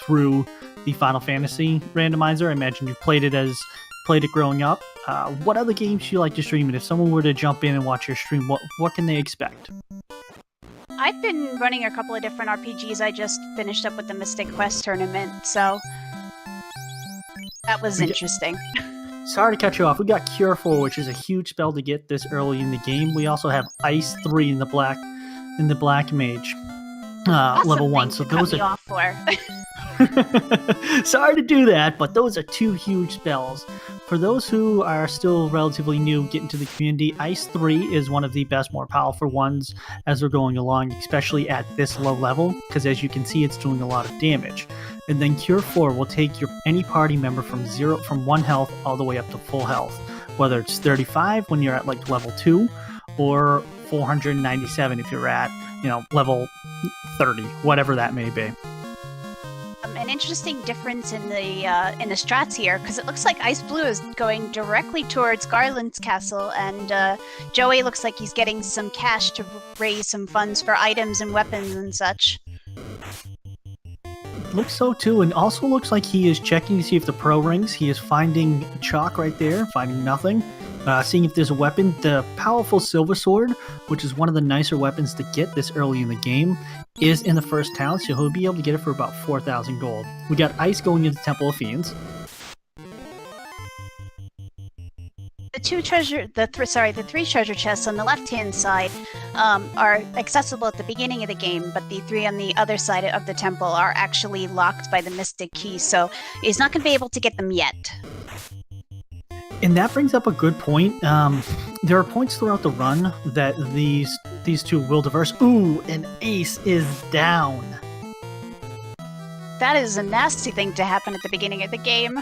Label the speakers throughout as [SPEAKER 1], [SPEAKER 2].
[SPEAKER 1] through the Final Fantasy randomizer. I imagine you played it growing up. What other games do you like to stream? And if someone were to jump in and watch your stream, what can they expect?
[SPEAKER 2] I've been running a couple of different RPGs. I just finished up with the Mystic Quest tournament, so that was interesting.
[SPEAKER 1] Sorry to cut you off. We got Cure 4, which is a huge spell to get this early in the game. We also have Ice 3 in the Black Mage.
[SPEAKER 2] Awesome
[SPEAKER 1] level 1.
[SPEAKER 2] So those are off for.
[SPEAKER 1] Sorry to do that, but those are two huge spells. For those who are still relatively new, get into the community, Ice 3 is one of the best, more powerful ones as we're going along, especially at this low level, because as you can see, it's doing a lot of damage. And then Cure 4 will take any party member from 1 health all the way up to full health, whether it's 35 when you're at like level 2, or 497 if you're at, level 30, whatever that may be.
[SPEAKER 2] An interesting difference in the strats here, because it looks like xIceblue is going directly towards Garland's castle, and Joey looks like he's getting some cash to raise some funds for items and weapons and such.
[SPEAKER 1] Looks so too, and also looks like he is checking to see if the pro rings. He is finding chalk right there, finding nothing. Seeing if there's a weapon. The powerful Silver Sword, which is one of the nicer weapons to get this early in the game, is in the first town, so he'll be able to get it for about 4,000 gold. We got Ice going into Temple of Fiends.
[SPEAKER 2] The three treasure chests on the left-hand side are accessible at the beginning of the game, but the 3 on the other side of the temple are actually locked by the Mystic Key, so he's not going to be able to get them yet.
[SPEAKER 1] And that brings up a good point. There are points throughout the run that these two will diverse. Ooh, an ace is down.
[SPEAKER 2] That is a nasty thing to happen at the beginning of the game.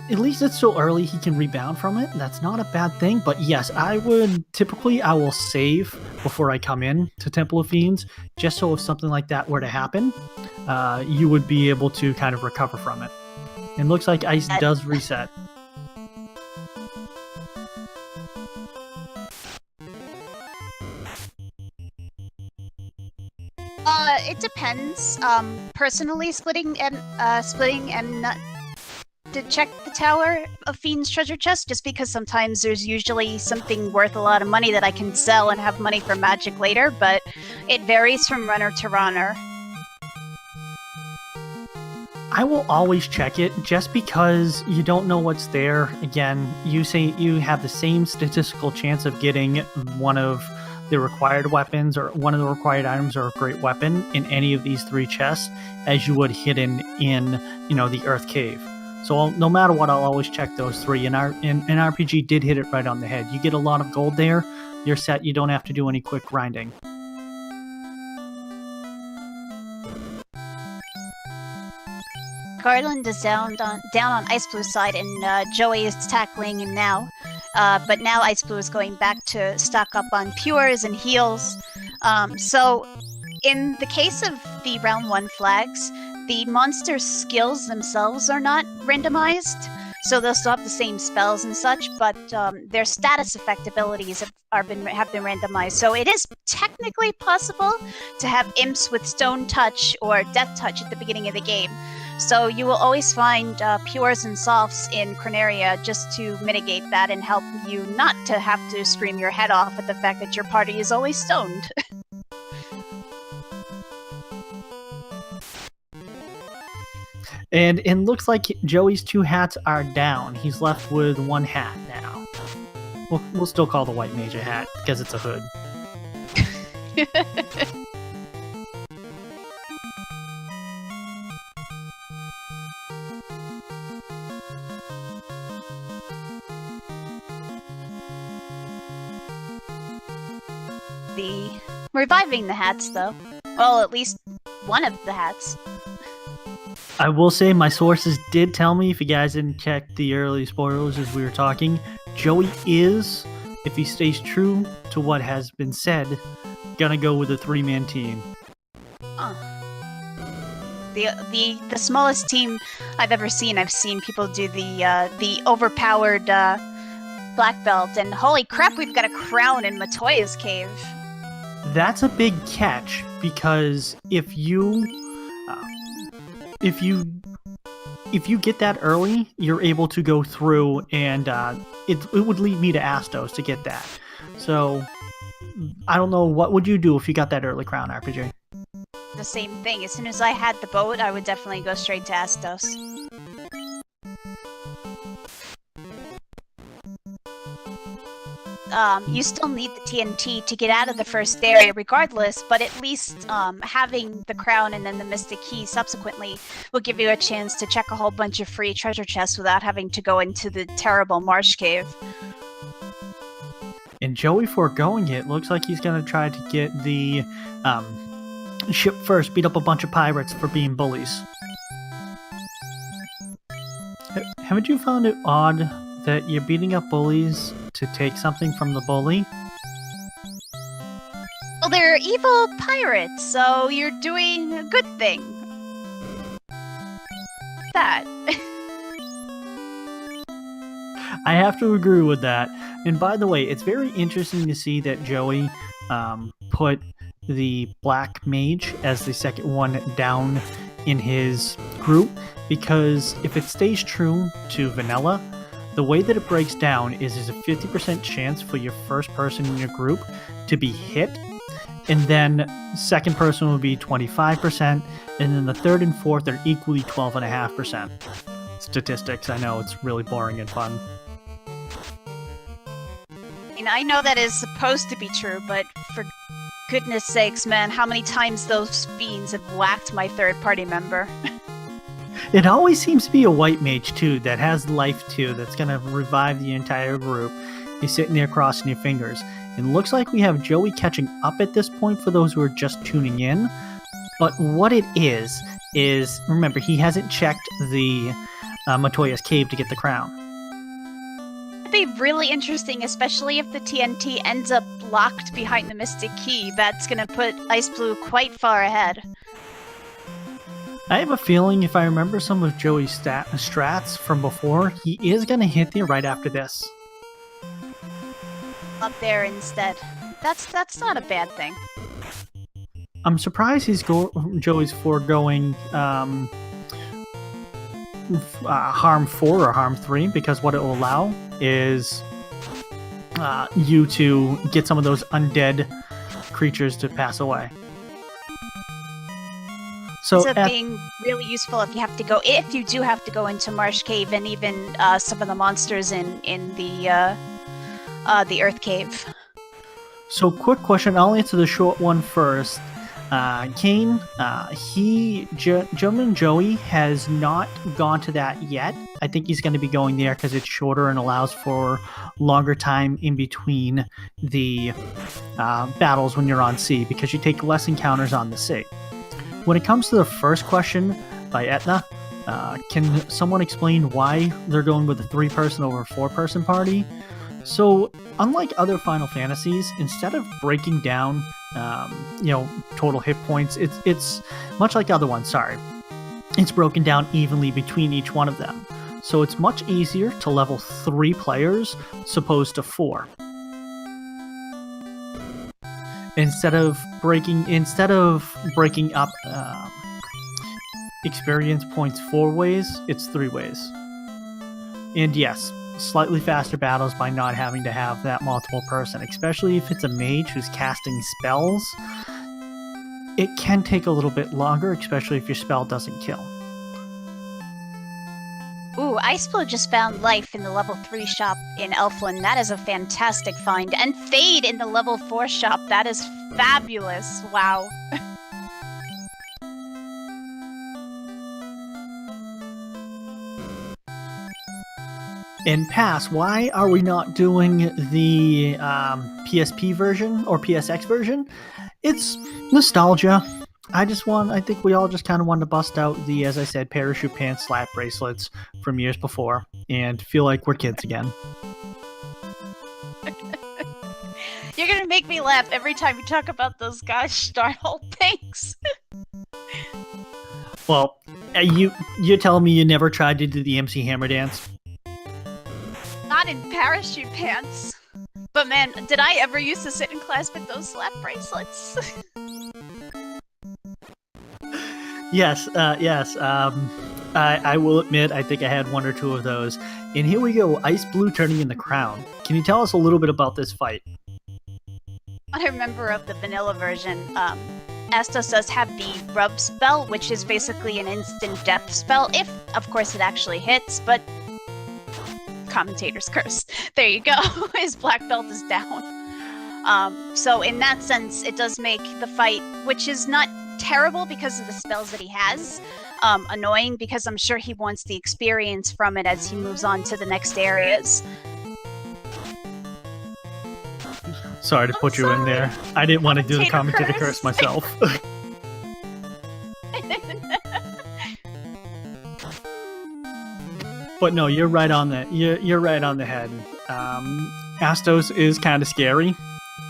[SPEAKER 1] At least it's so early he can rebound from it. That's not a bad thing. But yes, I will save before I come in to Temple of Fiends, just so if something like that were to happen, you would be able to kind of recover from it. And looks like Ice does reset.
[SPEAKER 2] It depends. Personally, splitting and not to check the Tower of Fiends treasure chest, just because sometimes there's usually something worth a lot of money that I can sell and have money for magic later, but it varies from runner to runner.
[SPEAKER 1] I will always check it, just because you don't know what's there. Again, you say you have the same statistical chance of getting one of the required weapons or one of the required items or a great weapon in any of these 3 chests as you would hidden in, the Earth Cave. So no matter what, I'll always check those 3. And RPG did hit it right on the head. You get a lot of gold there, you're set. You don't have to do any quick grinding.
[SPEAKER 2] Garland is down on xIceblue side, and Joey is tackling him now. But now xIceblue is going back to stock up on pures and heals. So in the case of the round 1 flags, the monster's skills themselves are not randomized, so they'll still have the same spells and such, but their status effect abilities have been randomized. So it is technically possible to have imps with Stone Touch or Death Touch at the beginning of the game. So you will always find pures and softs in Cronaria just to mitigate that and help you not to have to scream your head off at the fact that your party is always stoned.
[SPEAKER 1] And it looks like Joey's 2 hats are down. He's left with 1 hat now. We'll still call the white mage a hat, because it's a hood.
[SPEAKER 2] Reviving the hats, though. Well, at least one of the hats.
[SPEAKER 1] I will say my sources did tell me, if you guys didn't check the early spoilers as we were talking, Joey is, if he stays true to what has been said, gonna go with a 3-man team.
[SPEAKER 2] The smallest team I've ever seen. I've seen people do the overpowered black belt, and holy crap, we've got a crown in Matoya's cave.
[SPEAKER 1] That's a big catch, because if you If you get that early, you're able to go through, and it would lead me to Astos to get that. So I don't know, what would you do if you got that early crown, RPG?
[SPEAKER 2] The same thing. As soon as I had the boat, I would definitely go straight to Astos. You still need the TNT to get out of the first area regardless, but at least having the crown and then the Mystic Key subsequently will give you a chance to check a whole bunch of free treasure chests without having to go into the terrible marsh cave.
[SPEAKER 1] And Joey, foregoing it, looks like he's going to try to get the ship first, beat up a bunch of pirates for being bullies. Haven't you found it odd that you're beating up bullies to take something from the bully?
[SPEAKER 2] Well, they're evil pirates, so you're doing a good thing. That.
[SPEAKER 1] I have to agree with that. And by the way, it's very interesting to see that Joey put the Black Mage as the second one down in his group, because if it stays true to vanilla, the way that it breaks down is there's a 50% chance for your first person in your group to be hit, and then second person will be 25%, and then the third and fourth are equally 12.5%. Statistics, I know it's really boring and fun.
[SPEAKER 2] I know that is supposed to be true, but for goodness sakes, man, how many times those fiends have whacked my third-party member?
[SPEAKER 1] It always seems to be a white mage, too, that has life, too, that's going to revive the entire group. You're sitting there crossing your fingers. It looks like we have Joey catching up at this point for those who are just tuning in. But what it is, remember, he hasn't checked the Matoya's cave to get the crown.
[SPEAKER 2] Be really interesting, especially if the TNT ends up locked behind the Mystic Key. That's gonna put xIceblue quite far ahead.
[SPEAKER 1] I have a feeling, if I remember some of Joey's strats from before, he is gonna hit there right after this.
[SPEAKER 2] Up there instead. That's not a bad thing.
[SPEAKER 1] I'm surprised Joey's foregoing harm 4 or harm 3, because what it will allow is you to get some of those undead creatures to pass away. So
[SPEAKER 2] ends up being really useful if you do have to go into Marsh Cave, and even some of the monsters in the Earth Cave.
[SPEAKER 1] So quick question, I'll answer the short one first. Kane, GentlemanJoey has not gone to that yet. I think he's going to be going there because it's shorter and allows for longer time in between the battles when you're on sea, because you take less encounters on the sea. When it comes to the first question by Etna, can someone explain why they're going with a 3-person over a 4-person party? So, unlike other Final Fantasies, instead of breaking down total hit points, it's much like the other ones, it's broken down evenly between each one of them. So it's much easier to level 3 players opposed to 4. Instead of breaking up experience points 4 ways, it's 3 ways. And yes, slightly faster battles by not having to have that multiple person, especially if it's a mage who's casting spells. It can take a little bit longer, especially if your spell doesn't kill.
[SPEAKER 2] Ooh, xIceblue just found life in the level 3 shop in Elfland. That is a fantastic find. And Fade in the level 4 shop. That is fabulous. Wow.
[SPEAKER 1] In Pass, why are we not doing the PSP version or PSX version? It's nostalgia. I think we all just kind of wanted to bust out the, as I said, parachute pants slap bracelets from years before and feel like we're kids again.
[SPEAKER 2] You're gonna make me laugh every time you talk about those gosh Starhold things.
[SPEAKER 1] Well, you're telling me you never tried to do the MC Hammer dance?
[SPEAKER 2] Not in parachute pants. But man, did I ever used to sit in class with those slap bracelets?
[SPEAKER 1] Yes, yes. I will admit, I think I had one or two of those. And here we go, xIceblue turning in the crown. Can you tell us a little bit about this fight?
[SPEAKER 2] What I remember of the vanilla version, Astos does have the rub spell, which is basically an instant death spell, if, of course, it actually hits, but commentator's curse. There you go. His black belt is down. So in that sense, it does make the fight, which is not terrible because of the spells that he has, annoying because I'm sure he wants the experience from it as he moves on to the next areas.
[SPEAKER 1] Sorry to put you in there. I didn't want to do the commentator curse myself. But no, you're right on the you're right on the head. Astos is kind of scary.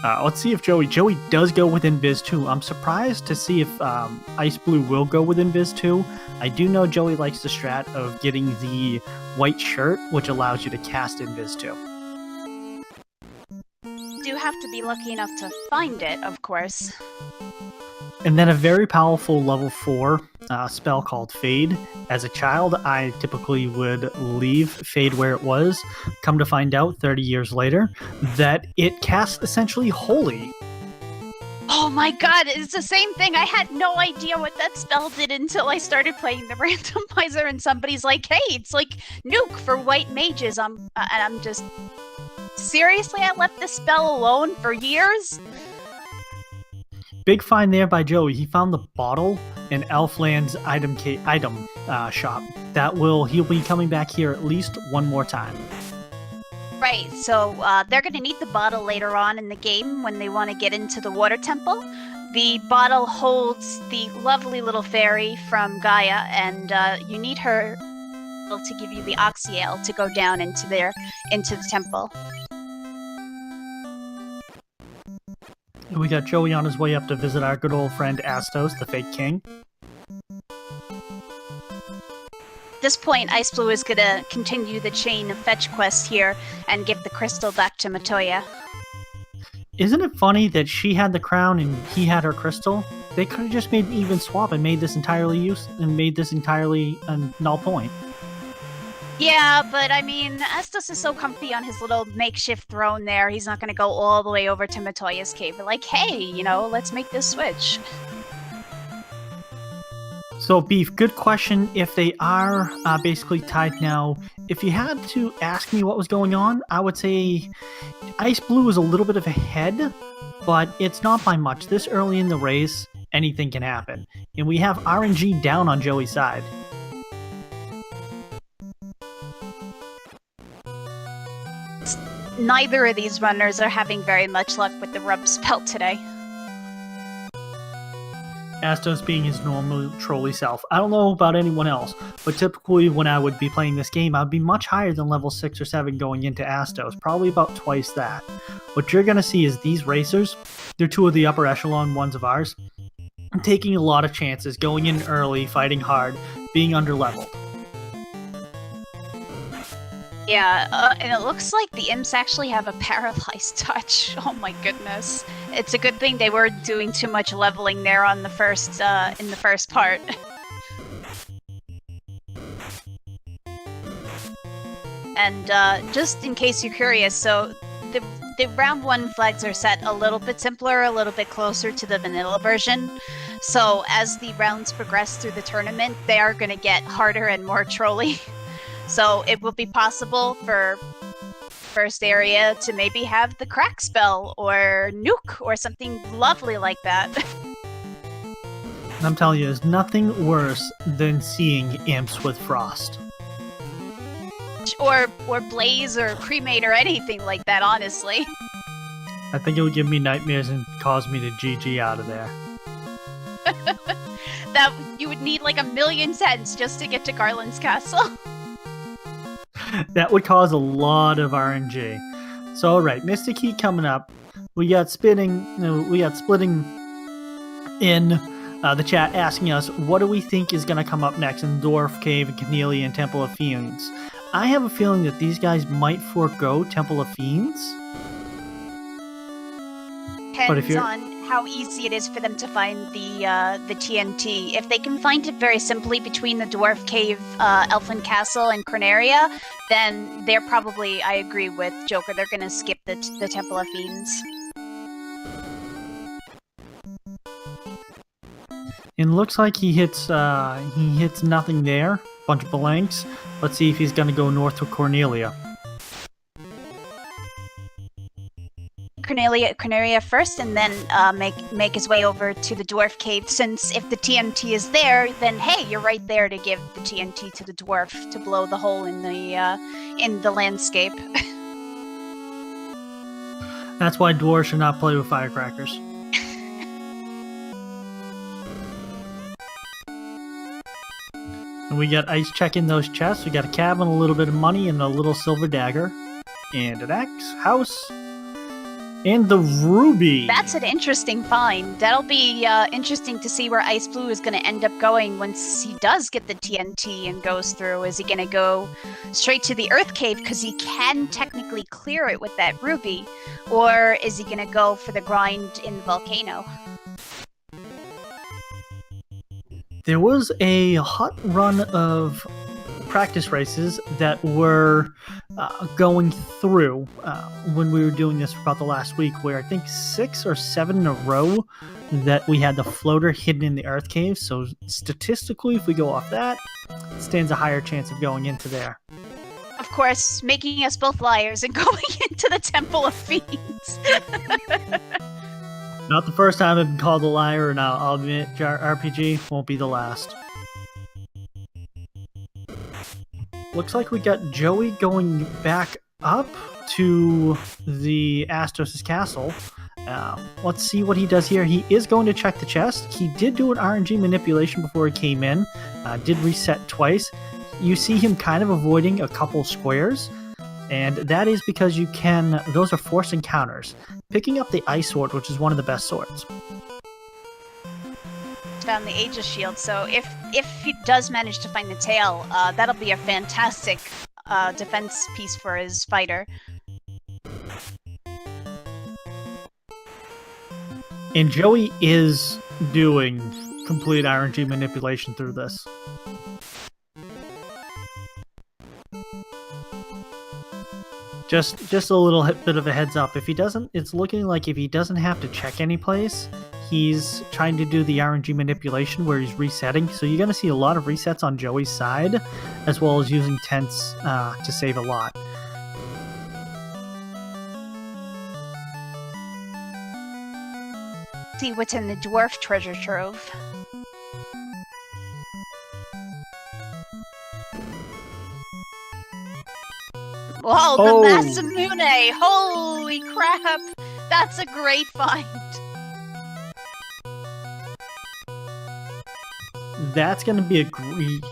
[SPEAKER 1] Let's see if Joey does go with Invis 2. I'm surprised to see if xIceblue will go with Invis 2. I do know Joey likes the strat of getting the white shirt, which allows you to cast Invis 2.
[SPEAKER 2] Do have to be lucky enough to find it, of course.
[SPEAKER 1] And then a very powerful level 4 spell called Fade. As a child, I typically would leave Fade where it was. Come to find out 30 years later that it casts essentially Holy.
[SPEAKER 2] Oh my god, it's the same thing. I had no idea what that spell did until I started playing the Randomizer and somebody's like, hey, it's like Nuke for white mages. And I'm just... Seriously, I left this spell alone for years?
[SPEAKER 1] Big find there by Joey. He found the bottle in Elfland's item shop. He'll be coming back here at least one more time.
[SPEAKER 2] Right, so they're going to need the bottle later on in the game when they want to get into the water temple. The bottle holds the lovely little fairy from Gaia, and you need her to give you the Oxyale to go down into the temple.
[SPEAKER 1] And we got Joey on his way up to visit our good old friend Astos, the fake king.
[SPEAKER 2] At this point, xIceblue is going to continue the chain of fetch quests here and give the crystal back to Matoya.
[SPEAKER 1] Isn't it funny that she had the crown and he had her crystal? They could have just made an even swap and made this entirely a null point.
[SPEAKER 2] Yeah, but I mean, Astos is so comfy on his little makeshift throne there, he's not going to go all the way over to Matoya's cave. But like, hey, let's make this switch.
[SPEAKER 1] So, Beef, good question. If they are basically tied now, if you had to ask me what was going on, I would say xIceblue is a little bit of ahead, but it's not by much. This early in the race, anything can happen. And we have RNG down on Joey's side.
[SPEAKER 2] Neither of these runners are having very much luck with the rub spell today.
[SPEAKER 1] Astos being his normal trolly self. I don't know about anyone else, but typically when I would be playing this game, I'd be much higher than level 6 or 7 going into Astos, probably about twice that. What you're going to see is these racers, they're two of the upper echelon ones of ours, taking a lot of chances, going in early, fighting hard, being underleveled.
[SPEAKER 2] Yeah, and it looks like the imps actually have a paralyzed touch. Oh my goodness. It's a good thing they weren't doing too much leveling there on the first, in the first part. And just in case you're curious, so the round 1 flags are set a little bit simpler, a little bit closer to the vanilla version. So as the rounds progress through the tournament, they are going to get harder and more trolly. So it will be possible for first area to maybe have the crack spell or nuke or something lovely like that.
[SPEAKER 1] And I'm telling you, there's nothing worse than seeing imps with frost.
[SPEAKER 2] Or blaze or cremate or anything like that, honestly.
[SPEAKER 1] I think it would give me nightmares and cause me to GG out of there.
[SPEAKER 2] That you would need like 1,000,000 cents just to get to Garland's castle.
[SPEAKER 1] That would cause a lot of RNG. So, alright, Mystic Heat coming up. We got splitting in the chat asking us, what do we think is going to come up next in Dwarf Cave, Cornelia, and Temple of Fiends? I have a feeling that these guys might forego Temple of Fiends.
[SPEAKER 2] Depends on how easy it is for them to find the TNT. If they can find it very simply between the Dwarf Cave, Elfin Castle, and Corneria, then they're probably, I agree with Joker, they're gonna skip the Temple of Fiends.
[SPEAKER 1] It looks like he hits nothing there. Bunch of blanks. Let's see if he's gonna go north to Cornelia.
[SPEAKER 2] Corneria first, and then make his way over to the Dwarf Cave. Since if the TNT is there, then hey, you're right there to give the TNT to the dwarf to blow the hole in the landscape.
[SPEAKER 1] That's why dwarves should not play with firecrackers. And we got Ice checking those chests. We got a cabin, a little bit of money, and a little silver dagger, and an axe, house. And the ruby!
[SPEAKER 2] That's an interesting find. That'll be interesting to see where xIceblue is going to end up going once he does get the TNT and goes through. Is he going to go straight to the Earth Cave because he can technically clear it with that ruby? Or is he going to go for the grind in the volcano?
[SPEAKER 1] There was a hot run of practice races that were going through when we were doing this for about the last week, where I think 6 or 7 in a row that we had the floater hidden in the Earth Cave. So statistically, if we go off that, it stands a higher chance of going into there.
[SPEAKER 2] Of course, making us both liars and going into the Temple of Fiends.
[SPEAKER 1] Not the first time I've been called a liar, and I'll admit, RPG won't be the last. Looks like we got Joey going back up to the Astos' castle. Let's see what he does here. He is going to check the chest. He did do an RNG manipulation before he came in. Did reset twice. You see him kind of avoiding a couple squares. And that is because you can... Those are forced encounters. Picking up the Ice Sword, which is one of the best swords.
[SPEAKER 2] Found the Aegis Shield, so if he does manage to find the tail, that'll be a fantastic defense piece for his fighter.
[SPEAKER 1] And Joey is doing complete RNG manipulation through this. Just a little bit of a heads up. If he doesn't, it's looking like if he doesn't have to check any place, he's trying to do the RNG manipulation where he's resetting. So you're going to see a lot of resets on Joey's side, as well as using tents to save a lot.
[SPEAKER 2] See what's in the dwarf treasure trove. Whoa, the Masamune! Holy crap! That's a great find!
[SPEAKER 1] That's going to be a great...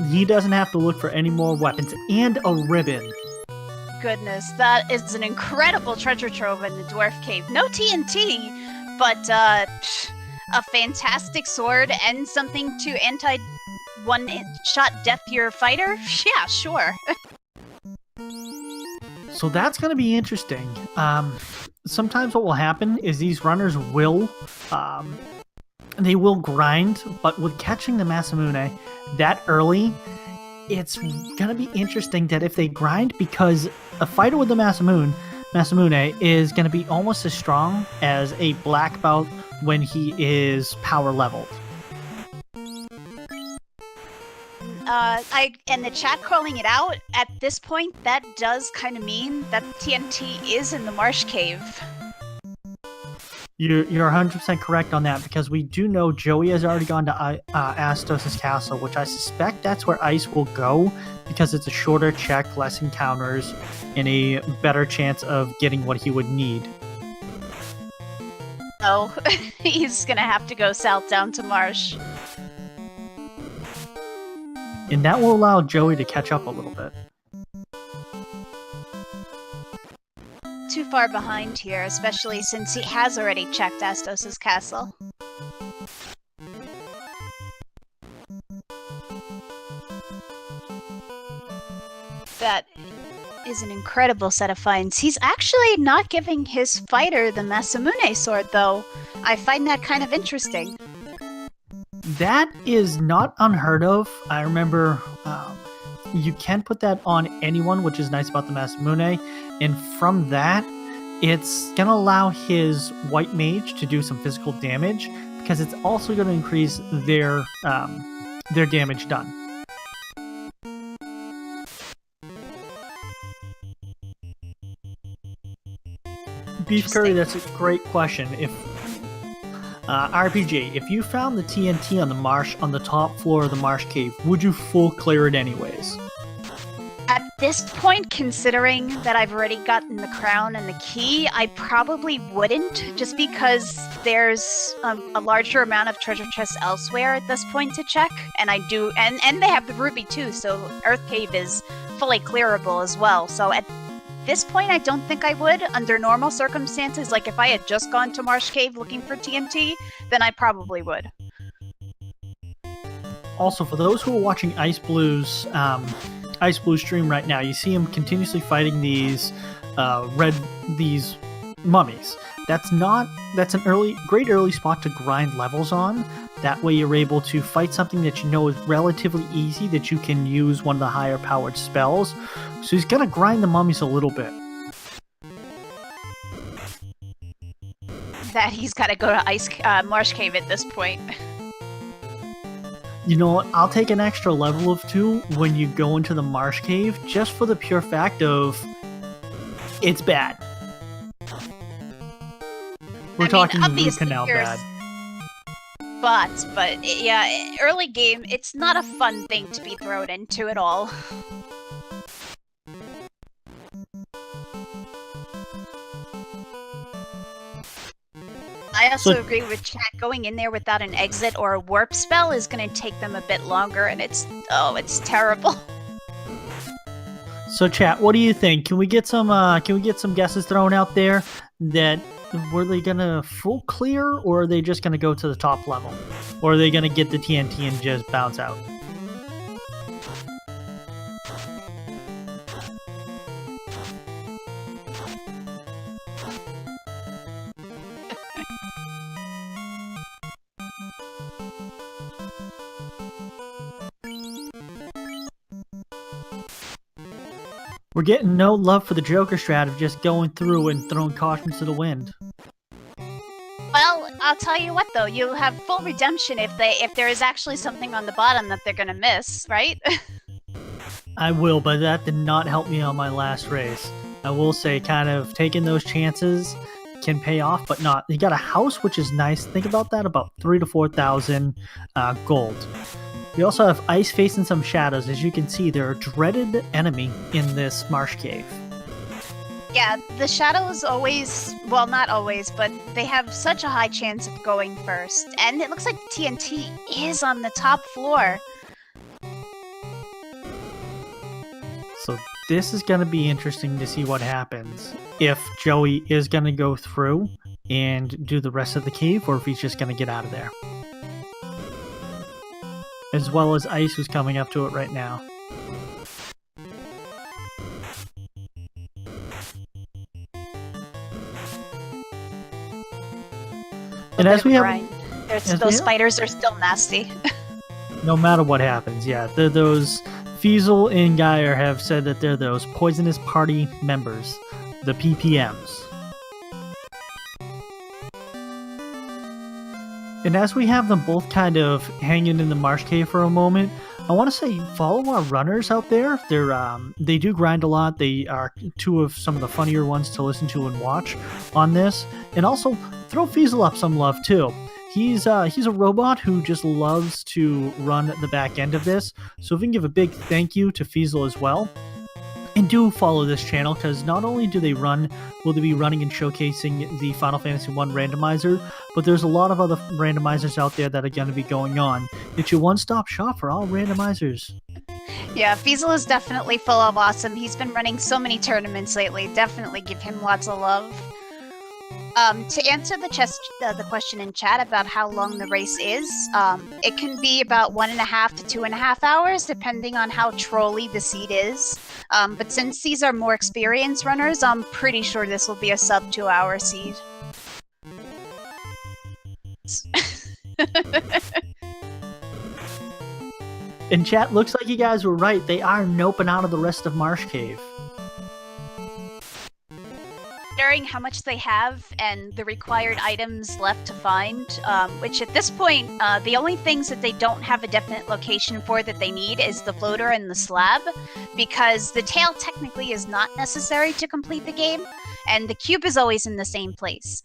[SPEAKER 1] He doesn't have to look for any more weapons. And a ribbon.
[SPEAKER 2] Goodness, that is an incredible treasure trove in the Dwarf Cave. No TNT, but a fantastic sword and something to one-shot death your fighter? Yeah, sure.
[SPEAKER 1] So that's going to be interesting. Sometimes what will happen is these runners will... they will grind, but with catching the Masamune that early, it's going to be interesting that if they grind, because a fighter with the Masamune is going to be almost as strong as a black belt when he is power leveled.
[SPEAKER 2] And the chat calling it out, at this point, that does kind of mean that TNT is in the Marsh Cave.
[SPEAKER 1] You're 100% correct on that, because we do know Joey has already gone to Astos' castle, which I suspect that's where Ice will go, because it's a shorter check, less encounters, and a better chance of getting what he would need.
[SPEAKER 2] Oh, he's gonna have to go south down to Marsh.
[SPEAKER 1] And that will allow Joey to catch up a little bit.
[SPEAKER 2] Too far behind here, especially since he has already checked Astos' castle. That is an incredible set of finds. He's actually not giving his fighter the Masamune sword, though. I find that kind of interesting.
[SPEAKER 1] That is not unheard of. I remember you can put that on anyone, which is nice about the Masamune. And from that, it's going to allow his white mage to do some physical damage, because it's also going to increase their damage done. Beef Curry, that's a great question. If RPG, if you found the TNT on the marsh, on the top floor of the marsh cave, would you full clear it anyways?
[SPEAKER 2] At this point, considering that I've already gotten the crown and the key, I probably wouldn't, just because there's a larger amount of treasure chests elsewhere at this point to check, and I do, and they have the ruby too, so Earth Cave is fully clearable as well. So at this point, I don't think I would. Under normal circumstances, like if I had just gone to Marsh Cave looking for TNT, then I probably would.
[SPEAKER 1] Also, for those who are watching XIceblue stream right now, you see him continuously fighting these these mummies. That's an great early spot to grind levels on. That way you're able to fight something that you know is relatively easy, that you can use one of the higher powered spells. So he's gonna grind the mummies a little bit.
[SPEAKER 2] That he's gotta go to Marsh Cave at this point.
[SPEAKER 1] You know what? I'll take an extra level of 2 when you go into the Marsh Cave, just for the pure fact of it's bad. We're talking root canal bad.
[SPEAKER 2] But yeah, early game, it's not a fun thing to be thrown into at all. I also agree with chat. Going in there without an exit or a warp spell is going to take them a bit longer, and it's terrible.
[SPEAKER 1] So chat, what do you think? Can we get some guesses thrown out there? That were they gonna full clear, or are they just gonna go to the top level, or are they gonna get the TNT and just bounce out? We're getting no love for the Joker strat of just going through and throwing caution to the wind.
[SPEAKER 2] Well, I'll tell you what though, you have full redemption if there is actually something on the bottom that they're gonna miss, right?
[SPEAKER 1] I will, but that did not help me on my last race. I will say, kind of taking those chances can pay off, but not. You got a house, which is nice. Think about that, about 3,000 to 4,000 gold. We also have ice facing some shadows. As you can see, they're a dreaded enemy in this marsh cave.
[SPEAKER 2] Yeah, the shadows always, well, not always, but they have such a high chance of going first. And it looks like the TNT is on the top floor.
[SPEAKER 1] So this is going to be interesting to see what happens. If Joey is going to go through and do the rest of the cave, or if he's just going to get out of there. As well as Ice, who's coming up to it right now. And as we have,
[SPEAKER 2] those spiders are still nasty.
[SPEAKER 1] No matter what happens, yeah, they're those. Feasel and Geyer have said that they're those poisonous party members, the PPMs. And as we have them both kind of hanging in the marsh cave for a moment, I want to say follow our runners out there. They do grind a lot. They are two of some of the funnier ones to listen to and watch on this. And also throw Feasel up some love too. He's a robot who just loves to run the back end of this. So if we can give a big thank you to Feasel as well. And do follow this channel, because not only will they be running and showcasing the Final Fantasy I randomizer, but there's a lot of other randomizers out there that are going to be going on. It's your one-stop shop for all randomizers.
[SPEAKER 2] Yeah, Feasel is definitely full of awesome. He's been running so many tournaments lately. Definitely give him lots of love. To answer the question in chat about how long the race is, it can be about 1.5 to 2.5 hours, depending on how trolly the seed is. But since these are more experienced runners, I'm pretty sure this will be a sub 2-hour seed.
[SPEAKER 1] In chat, looks like you guys were right. They are noping out of the rest of Marsh Cave.
[SPEAKER 2] Considering how much they have and the required items left to find, which at this point, the only things that they don't have a definite location for that they need is the floater and the slab, because the tail technically is not necessary to complete the game, and the cube is always in the same place.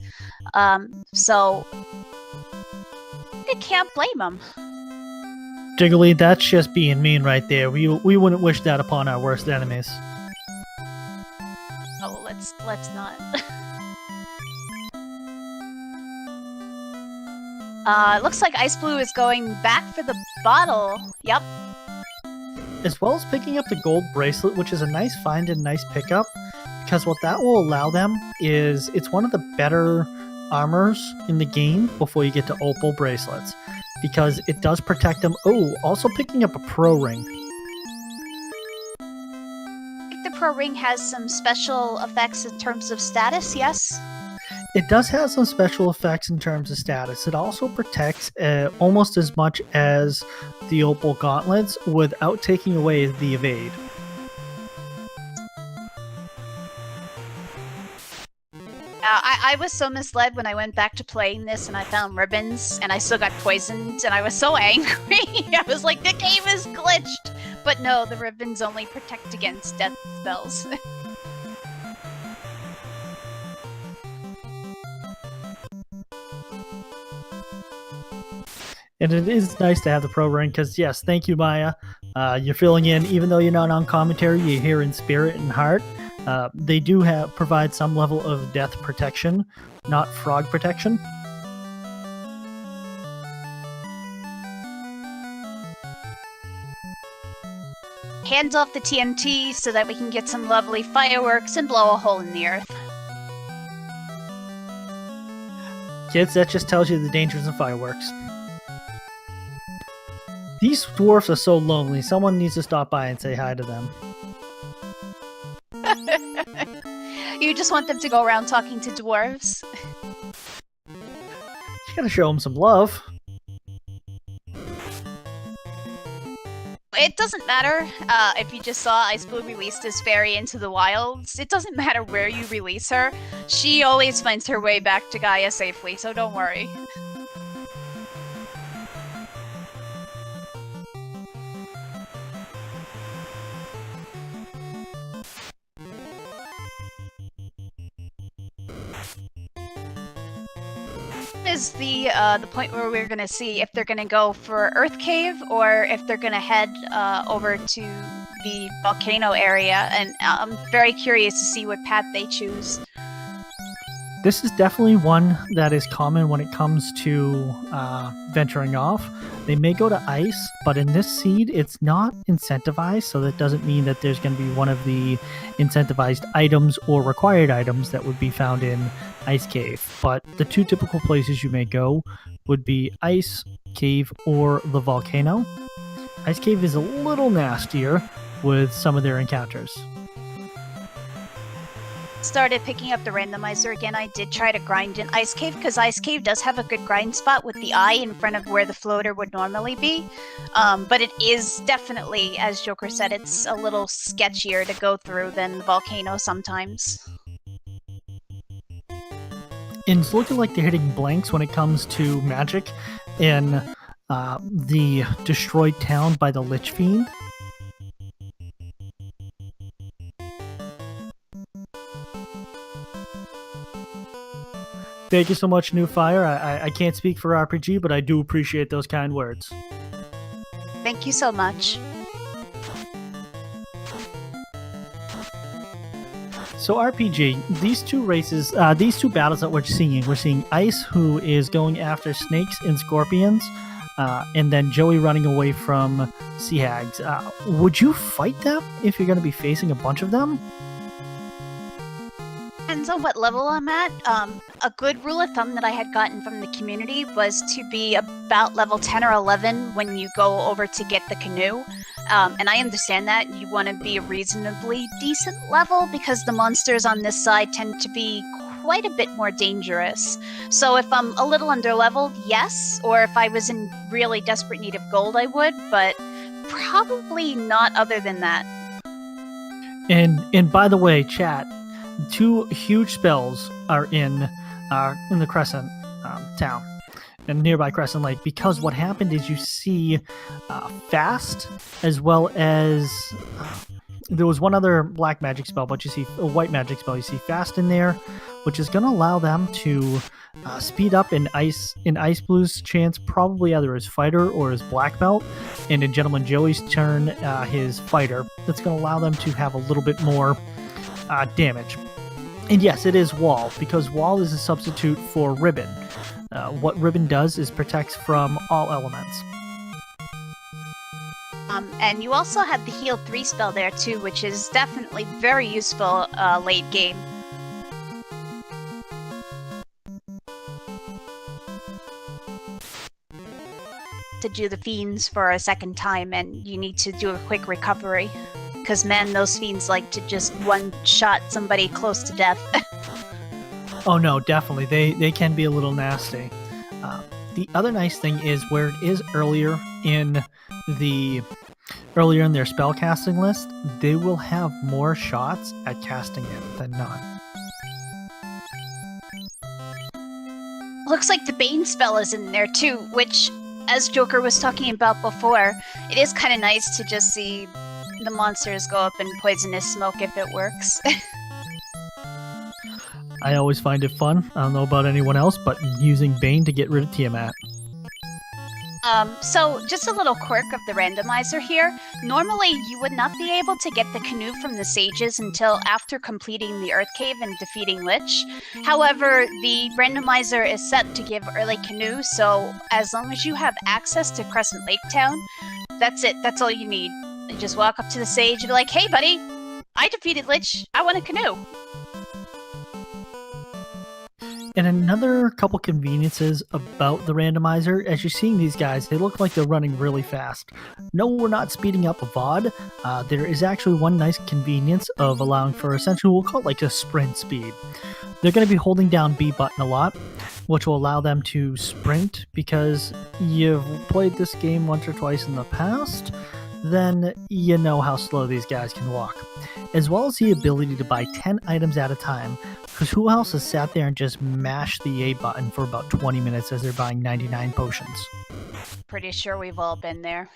[SPEAKER 2] So I can't blame them.
[SPEAKER 1] Jiggly, that's just being mean right there. We wouldn't wish that upon our worst enemies.
[SPEAKER 2] Oh, let's not. Looks like xIceblue is going back for the bottle. Yep.
[SPEAKER 1] As well as picking up the gold bracelet, which is a nice find and nice pickup, because what that will allow them is it's one of the better armors in the game before you get to opal bracelets, because it does protect them. Oh, also picking up a pro ring.
[SPEAKER 2] Pro ring has some special effects in terms of status, yes?
[SPEAKER 1] It does have some special effects in terms of status. It also protects almost as much as the opal gauntlets without taking away the evade.
[SPEAKER 2] I was so misled when I went back to playing this and I found ribbons and I still got poisoned and I was so angry. I was like, the game is glitched! But no, the ribbons only protect against death spells.
[SPEAKER 1] And it is nice to have the pro ring, because yes, thank you, Maya. You're filling in, even though you're not on commentary, you're here in spirit and heart. They do provide some level of death protection, not frog protection.
[SPEAKER 2] Hands off the TNT so that we can get some lovely fireworks and blow a hole in the earth.
[SPEAKER 1] Kids, that just tells you the dangers of fireworks. These dwarfs are so lonely. Someone needs to stop by and say hi to them.
[SPEAKER 2] You just want them to go around talking to dwarves?
[SPEAKER 1] You gotta show them some love.
[SPEAKER 2] It doesn't matter if you just saw xIceblue released his fairy into the wilds. It doesn't matter where you release her. She always finds her way back to Gaia safely, so don't worry. Is the point where we're gonna see if they're gonna go for Earth Cave or if they're gonna head over to the volcano area, and I'm very curious to see what path they choose.
[SPEAKER 1] This is definitely one that is common when it comes to venturing off. They may go to ice, but in this seed, it's not incentivized, so that doesn't mean that there's going to be one of the incentivized items or required items that would be found in Ice Cave. But the two typical places you may go would be Ice Cave or the volcano. Ice Cave is a little nastier with some of their encounters.
[SPEAKER 2] Started picking up the randomizer again. I did try to grind in Ice Cave because Ice Cave does have a good grind spot with the eye in front of where the floater would normally be. But it is definitely, as Joker said, it's a little sketchier to go through than the volcano sometimes.
[SPEAKER 1] And it's looking like they're hitting blanks when it comes to magic in the destroyed town by the Lich Fiend. Thank you so much, New Fire. I can't speak for RPG, but I do appreciate those kind words.
[SPEAKER 2] Thank you so much.
[SPEAKER 1] So RPG, these two races, these two battles that we're seeing Ice, who is going after snakes and scorpions, and then Joey running away from sea hags. Would you fight them if you're going to be facing a bunch of them?
[SPEAKER 2] Depends on what level I'm at. a good rule of thumb that I had gotten from the community was to be about level 10 or 11 when you go over to get the canoe. And I understand that you want to be a reasonably decent level because the monsters on this side tend to be quite a bit more dangerous. So if I'm a little under-leveled, yes, or if I was in really desperate need of gold, I would, but probably not other than that.
[SPEAKER 1] And by the way, chat, 2 huge spells are in the Crescent town and nearby Crescent Lake, because what happened is you see fast, as well as there was one other black magic spell, but you see a white magic spell. You see fast in there, which is going to allow them to speed up in xIceblue's chance, probably either his fighter or his black belt, and in GentlemanJoey's turn, his fighter. That's going to allow them to have a little bit more damage. And yes, it is Wall, because Wall is a substitute for Ribbon. What Ribbon does is protects from all elements.
[SPEAKER 2] And you also have the Heal 3 spell there too, which is definitely very useful late game. To do the fiends for a second time, and you need to do a quick recovery. Because, man, those fiends like to just one-shot somebody close to death.
[SPEAKER 1] Oh no, definitely. They can be a little nasty. The other nice thing is where it is earlier in their spell casting list, they will have more shots at casting it than not.
[SPEAKER 2] Looks like the Bane spell is in there too, which, as Joker was talking about before, it is kind of nice to just see the monsters go up in poisonous smoke if it works.
[SPEAKER 1] I always find it fun. I don't know about anyone else, but using Bane to get rid of Tiamat.
[SPEAKER 2] So just a little quirk of the randomizer here. Normally, you would not be able to get the canoe from the sages until after completing the Earth Cave and defeating Lich. However, the randomizer is set to give early canoe, so as long as you have access to Crescent Lake Town, that's it. That's all you need. You just walk up to the sage and be like, "Hey, buddy, I defeated Lich. I want a canoe."
[SPEAKER 1] And another couple conveniences about the randomizer, as you're seeing these guys, they look like they're running really fast. No, we're not speeding up a VOD. There is actually one nice convenience of allowing for essentially, we'll call it like a sprint speed. They're going to be holding down B button a lot, which will allow them to sprint, because you've played this game once or twice in the past, then you know how slow these guys can walk. As well as the ability to buy 10 items at a time, because who else has sat there and just mashed the A button for about 20 minutes as they're buying 99 potions?
[SPEAKER 2] Pretty sure we've all been there.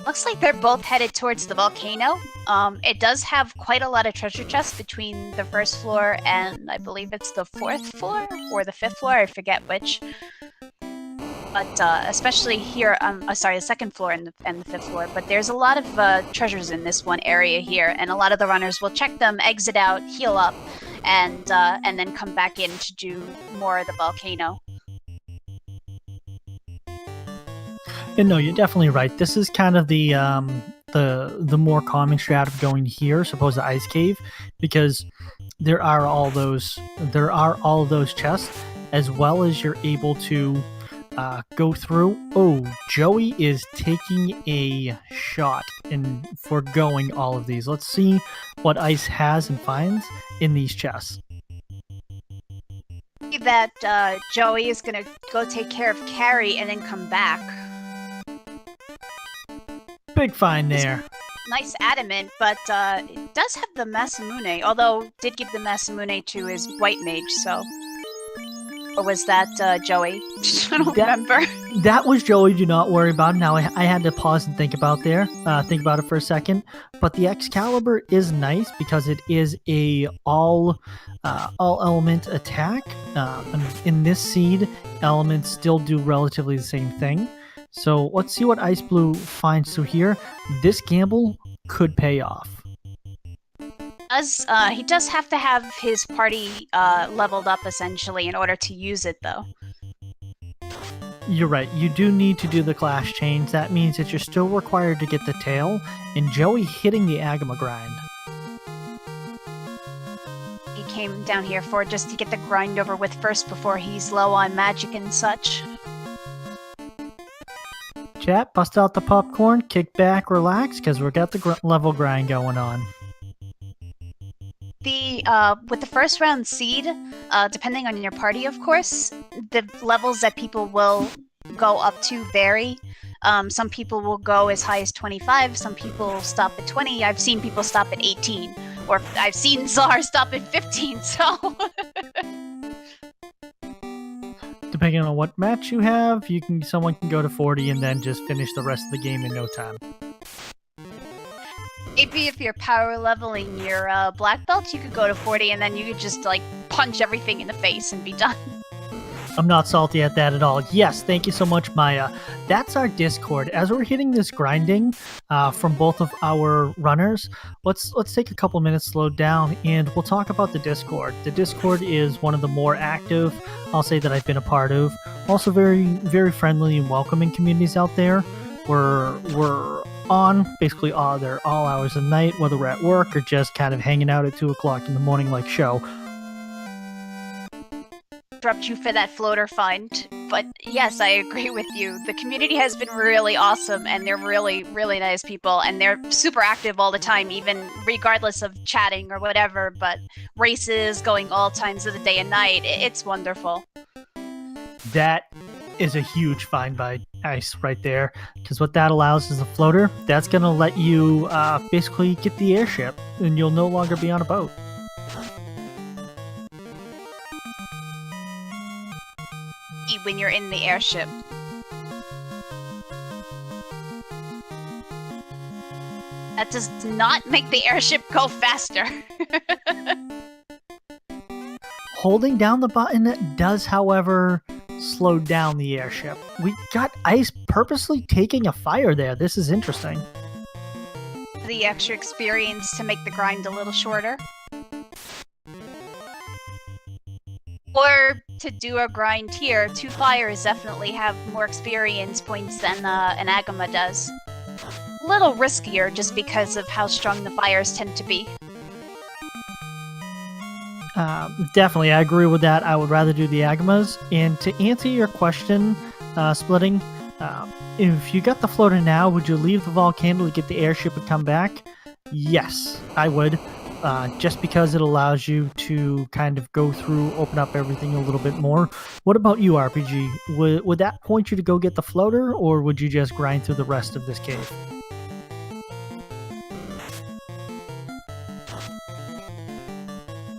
[SPEAKER 2] Looks like they're both headed towards the volcano. It does have quite a lot of treasure chests between the first floor and I believe it's the 4th floor or the 5th floor, I forget which. But especially here, sorry, the 2nd floor and the 5th floor. But there's a lot of treasures in this one area here, and a lot of the runners will check them, exit out, heal up, and then come back in to do more of the volcano.
[SPEAKER 1] And no, you're definitely right. This is kind of the more common strat of going here, suppose the ice cave, because there are all those chests, as well as you're able to go through. Oh, Joey is taking a shot in foregoing all of these. Let's see what Ice has and finds in these chests.
[SPEAKER 2] That Joey is gonna go take care of Carrie and then come back.
[SPEAKER 1] Big find there.
[SPEAKER 2] Nice adamant, but it does have the Masamune, although did give the Masamune to his white mage, so... Or was that Joey? I don't remember.
[SPEAKER 1] That was Joey, do not worry about it. Now, I had to pause and think about it for a second. But the Excalibur is nice because it is a all element attack. In this seed, elements still do relatively the same thing. So let's see what xIceblue finds through here. This gamble could pay off.
[SPEAKER 2] He does have to have his party leveled up, essentially, in order to use it, though.
[SPEAKER 1] You're right. You do need to do the clash change. That means that you're still required to get the tail, and Joey hitting the Agama grind.
[SPEAKER 2] came down here for, just to get the grind over with first before he's low on magic and such.
[SPEAKER 1] Chat, bust out the popcorn, kick back, relax, because we've got the level grind going on.
[SPEAKER 2] With the first round seed, depending on your party, of course, the levels that people will go up to vary. Some people will go as high as 25, some people will stop at 20. I've seen people stop at 18, or I've seen Czar stop at 15, so...
[SPEAKER 1] Depending on what match you have, someone can go to 40 and then just finish the rest of the game in no time.
[SPEAKER 2] Maybe if you're power leveling your black belt, you could go to 40 and then you could just, like, punch everything in the face and be done.
[SPEAKER 1] I'm not salty at that at all. Yes, thank you so much, Maya. That's our Discord. As we're hitting this grinding from both of our runners, let's take a couple minutes, slow down, and we'll talk about the Discord. The Discord is one of the more active, I'll say, that I've been a part of. Also very, very friendly and welcoming communities out there. We're on basically all hours of the night, whether we're at work or just kind of hanging out at 2 o'clock in the morning like show.
[SPEAKER 2] Interrupt you for that floater find, but yes, I agree with you. The community has been really awesome, and they're really, really nice people, and they're super active all the time, even regardless of chatting or whatever, but races going all times of the day and night. It's wonderful.
[SPEAKER 1] That is a huge find by Ice right there, because what that allows is a floater. That's going to let you basically get the airship, and you'll no longer be on a boat.
[SPEAKER 2] When you're in the airship. That does not make the airship go faster.
[SPEAKER 1] Holding down the button does, however, slow down the airship. We got Ice purposely taking a fire there. This is interesting.
[SPEAKER 2] The extra experience to make the grind a little shorter. Or to do a grind here, 2 fires definitely have more experience points than an Agama does. A little riskier just because of how strong the fires tend to be.
[SPEAKER 1] Definitely, I agree with that. I would rather do the Agamas. And to answer your question, Splitting, if you got the floater now, would you leave the volcano to get the airship and come back? Yes, I would. Just because it allows you to kind of go through, open up everything a little bit more. What about you, RPG? Would that point you to go get the floater, or would you just grind through the rest of this cave?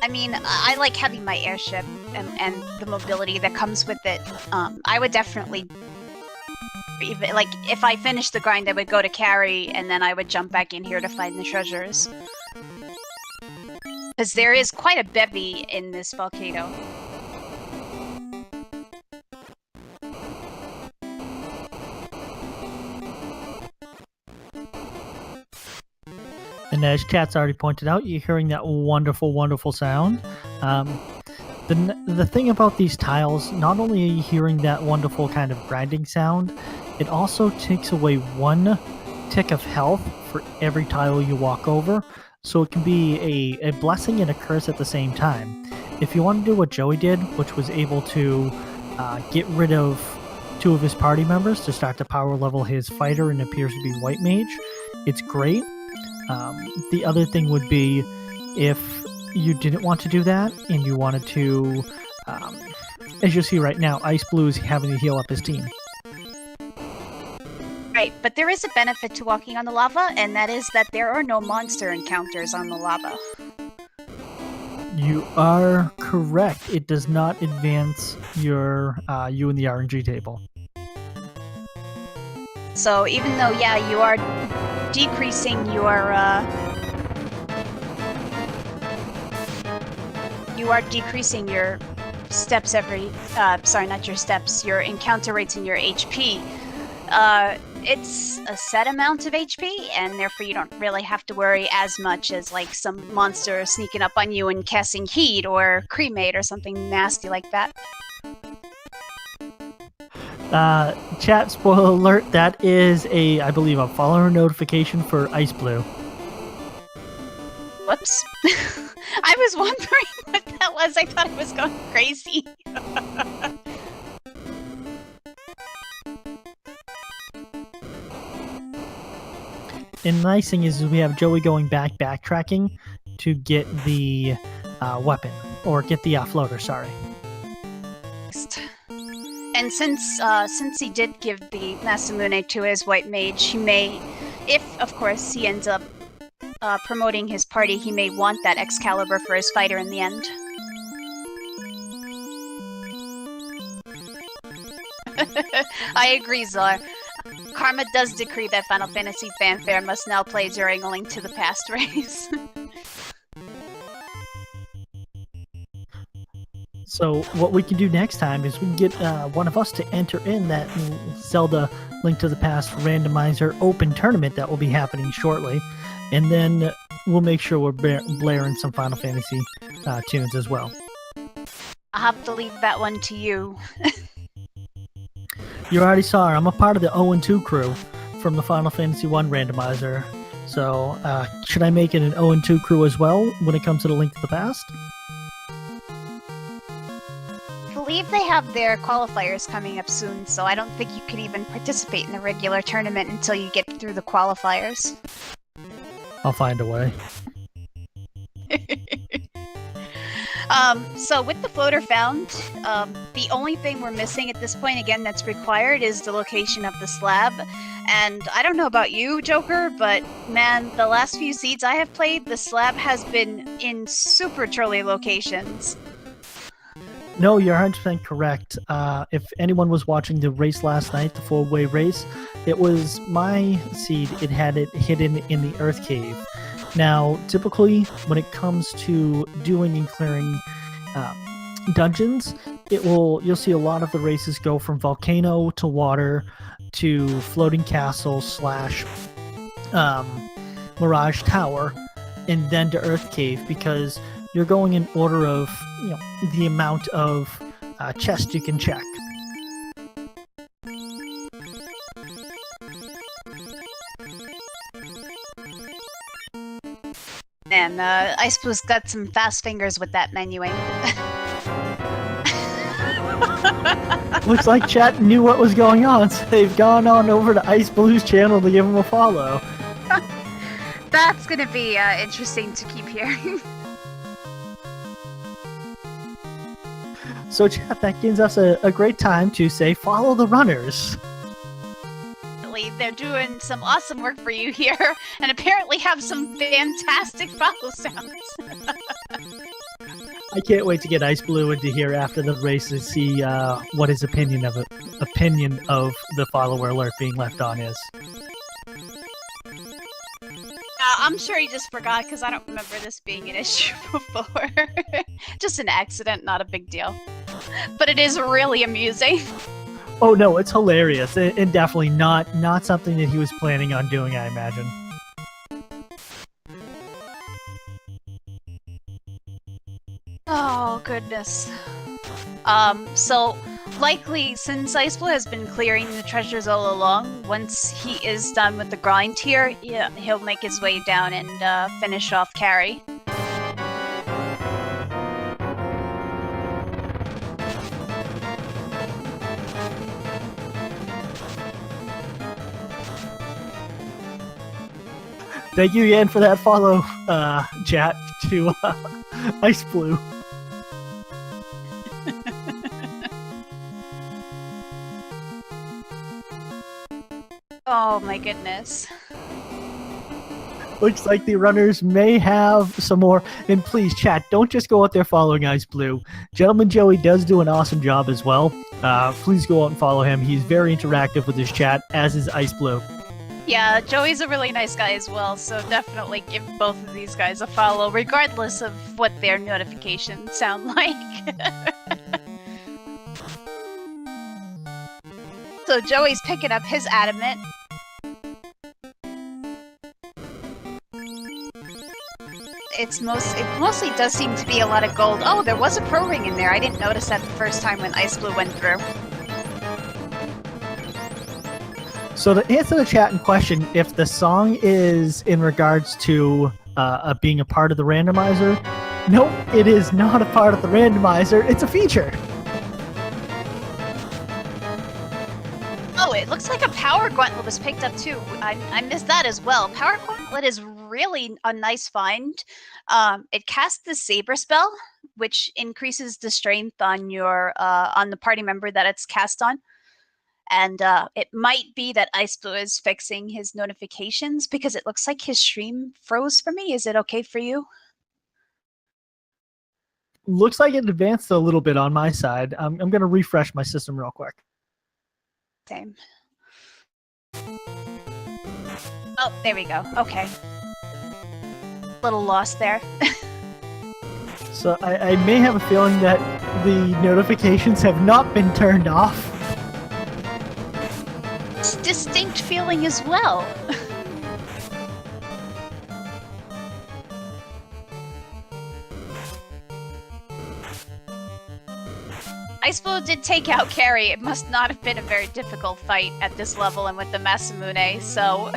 [SPEAKER 2] I mean, I like having my airship and the mobility that comes with it. I would definitely... Like, if I finished the grind, I would go to carry, and then I would jump back in here to find the treasures. Because there is quite a bevy in this volcano.
[SPEAKER 1] And as Chat's already pointed out, you're hearing that wonderful, wonderful sound. The thing about these tiles, not only are you hearing that wonderful kind of grinding sound, it also takes away 1 tick of health for every tile you walk over. So it can be a blessing and a curse at the same time. If you want to do what Joey did, which was able to get rid of 2 of his party members to start to power level his fighter and appears to be White Mage, it's great. The other thing would be if you didn't want to do that and you wanted to, as you see right now, xIceblue is having to heal up his team.
[SPEAKER 2] Right, but there is a benefit to walking on the lava, and that is that there are no monster encounters on the lava.
[SPEAKER 1] You are correct. It does not advance your you in the RNG table.
[SPEAKER 2] So even though, yeah, you are decreasing your steps every sorry, not your steps, your encounter rates and your HP. It's a set amount of HP, and therefore you don't really have to worry as much as like some monster sneaking up on you and casting heat or cremate or something nasty like that.
[SPEAKER 1] Chat, spoiler alert, that is I believe a follower notification for xIceblue.
[SPEAKER 2] Whoops. I was wondering what was. I thought I was going crazy.
[SPEAKER 1] And the nice thing is we have Joey going backtracking to get the weapon, or get the floater, sorry.
[SPEAKER 2] And since he did give the Masamune to his white mage, he may, if of course he ends up promoting his party, he may want that Excalibur for his fighter in the end. I agree, Czar. Karma does decree that Final Fantasy fanfare must now play during a Link to the Past race.
[SPEAKER 1] So what we can do next time is we can get one of us to enter in that Zelda Link to the Past randomizer open tournament that will be happening shortly. And then we'll make sure we're blaring some Final Fantasy tunes as well.
[SPEAKER 2] I'll have to leave that one to you.
[SPEAKER 1] You already saw her. I'm a part of the 0-2 crew from the Final Fantasy 1 randomizer. So should I make it an 0-2 crew as well when it comes to the Link to the Past?
[SPEAKER 2] I believe they have their qualifiers coming up soon, so I don't think you can even participate in the regular tournament until you get through the qualifiers.
[SPEAKER 1] I'll find a way.
[SPEAKER 2] So with the floater found, the only thing we're missing at this point, again, that's required is the location of the slab. And I don't know about you, Joker, but man, the last few seeds I have played, the slab has been in super trolly locations.
[SPEAKER 1] No, you're 100% correct. If anyone was watching the race last night, the 4-way race, it was my seed. It had it hidden in the Earth Cave. Now, typically, when it comes to doing and clearing dungeons, you'll see a lot of the races go from volcano to water to floating castle / Mirage Tower, and then to Earth Cave, because you're going in order of the amount of chests you can check.
[SPEAKER 2] And xIceblue got some fast fingers with that menuing.
[SPEAKER 1] Looks like chat knew what was going on, so they've gone on over to xIceblue's channel to give him a follow.
[SPEAKER 2] That's gonna be interesting to keep hearing.
[SPEAKER 1] So chat, that gives us a great time to say follow the runners.
[SPEAKER 2] They're doing some awesome work for you here, and apparently have some fantastic follow sounds.
[SPEAKER 1] I can't wait to get xIceblue into here after the race to see what his opinion of the follower alert being left on is.
[SPEAKER 2] I'm sure he just forgot, because I don't remember this being an issue before. Just an accident, not a big deal. But it is really amusing.
[SPEAKER 1] Oh no, it's hilarious, and definitely not something that he was planning on doing, I imagine.
[SPEAKER 2] Oh, goodness. So, likely, since xIceblue has been clearing the treasures all along, once he is done with the grind here, yeah, he'll make his way down and finish off Carrie.
[SPEAKER 1] Thank you again for that follow, chat, to xIceblue.
[SPEAKER 2] Oh my goodness.
[SPEAKER 1] Looks like the runners may have some more. And please, chat, don't just go out there following xIceblue. GentlemanJoey does do an awesome job as well. Please go out and follow him. He's very interactive with his chat, as is xIceblue.
[SPEAKER 2] Yeah, Joey's a really nice guy as well, so definitely give both of these guys a follow, regardless of what their notifications sound like. So Joey's picking up his adamant. It mostly does seem to be a lot of gold. Oh, there was a pro ring in there. I didn't notice that the first time when xIceblue went through.
[SPEAKER 1] So to answer the chat in question, if the song is in regards to being a part of the randomizer, Nope, it is not a part of the randomizer. It's a feature.
[SPEAKER 2] Oh, it looks like a Power Gauntlet was picked up too. I missed that as well. Power Gauntlet is really a nice find. It casts the Saber spell, which increases the strength on your on the party member that it's cast on. And it might be that xIceblue is fixing his notifications because it looks like his stream froze for me. Is it okay for you?
[SPEAKER 1] Looks like it advanced a little bit on my side. I'm going to refresh my system real quick.
[SPEAKER 2] Same. Oh, there we go. Okay. Little lost there.
[SPEAKER 1] So I may have a feeling that the notifications have not been turned off.
[SPEAKER 2] It's distinct feeling as well. xIceblue did take out Carrie. It must not have been a very difficult fight at this level and with the Masamune, so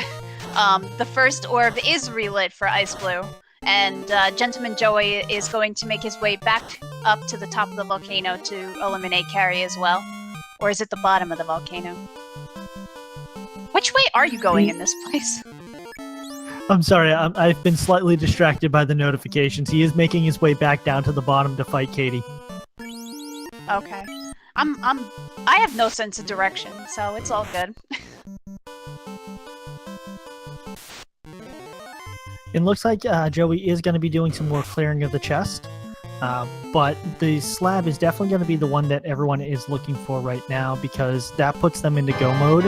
[SPEAKER 2] the first orb is relit for xIceblue, and GentlemanJoey is going to make his way back up to the top of the volcano to eliminate Carrie as well. Or is it the bottom of the volcano? Which way are you going in this place?
[SPEAKER 1] I'm sorry, I've been slightly distracted by the notifications. He is making his way back down to the bottom to fight Katie.
[SPEAKER 2] Okay. I have no sense of direction, so it's all good.
[SPEAKER 1] It looks like Joey is going to be doing some more clearing of the chest, but the slab is definitely going to be the one that everyone is looking for right now because that puts them into go mode.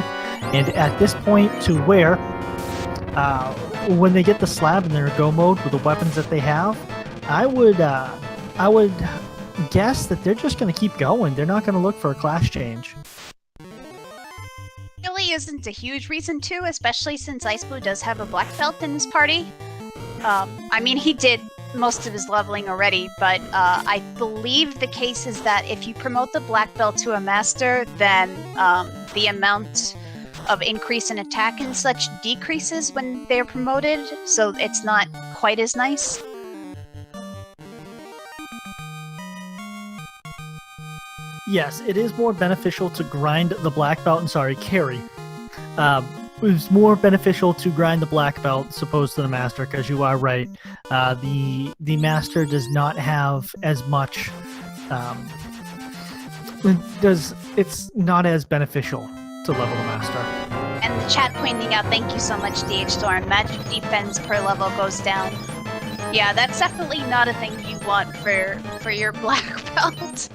[SPEAKER 1] And at this point, to where when they get the slab in their go mode with the weapons that they have, I would guess that they're just going to keep going. They're not going to look for a class change.
[SPEAKER 2] Really isn't a huge reason to, especially since xIceblue does have a black belt in his party. I mean, he did most of his leveling already, but I believe the case is that if you promote the black belt to a master, then the amount of increase in attack and such decreases when they're promoted, so it's not quite as nice.
[SPEAKER 1] Yes, it is more beneficial to grind the black belt, carry. It was more beneficial to grind the black belt as opposed to the master, because you are right. The master does not have as much. It's not as beneficial to level the master.
[SPEAKER 2] And the chat pointing out, thank you so much, DH Storm. Magic defense per level goes down. Yeah, that's definitely not a thing you want for your black belt.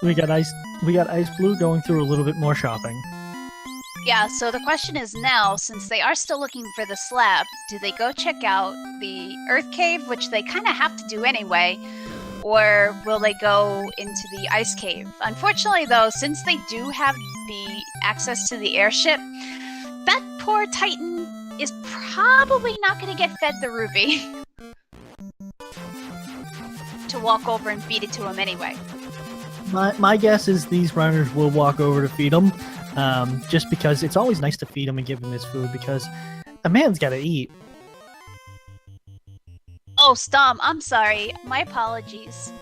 [SPEAKER 1] We got xIceblue going through a little bit more shopping.
[SPEAKER 2] Yeah, so the question is now, since they are still looking for the slab, do they go check out the Earth Cave, which they kind of have to do anyway, or will they go into the Ice Cave? Unfortunately, though, since they do have the access to the airship, that poor Titan is probably not going to get fed the ruby to walk over and feed it to him anyway.
[SPEAKER 1] My guess is these runners will walk over to feed him, just because it's always nice to feed him and give him his food, because a man's got to eat.
[SPEAKER 2] Oh, Stom, I'm sorry. My apologies.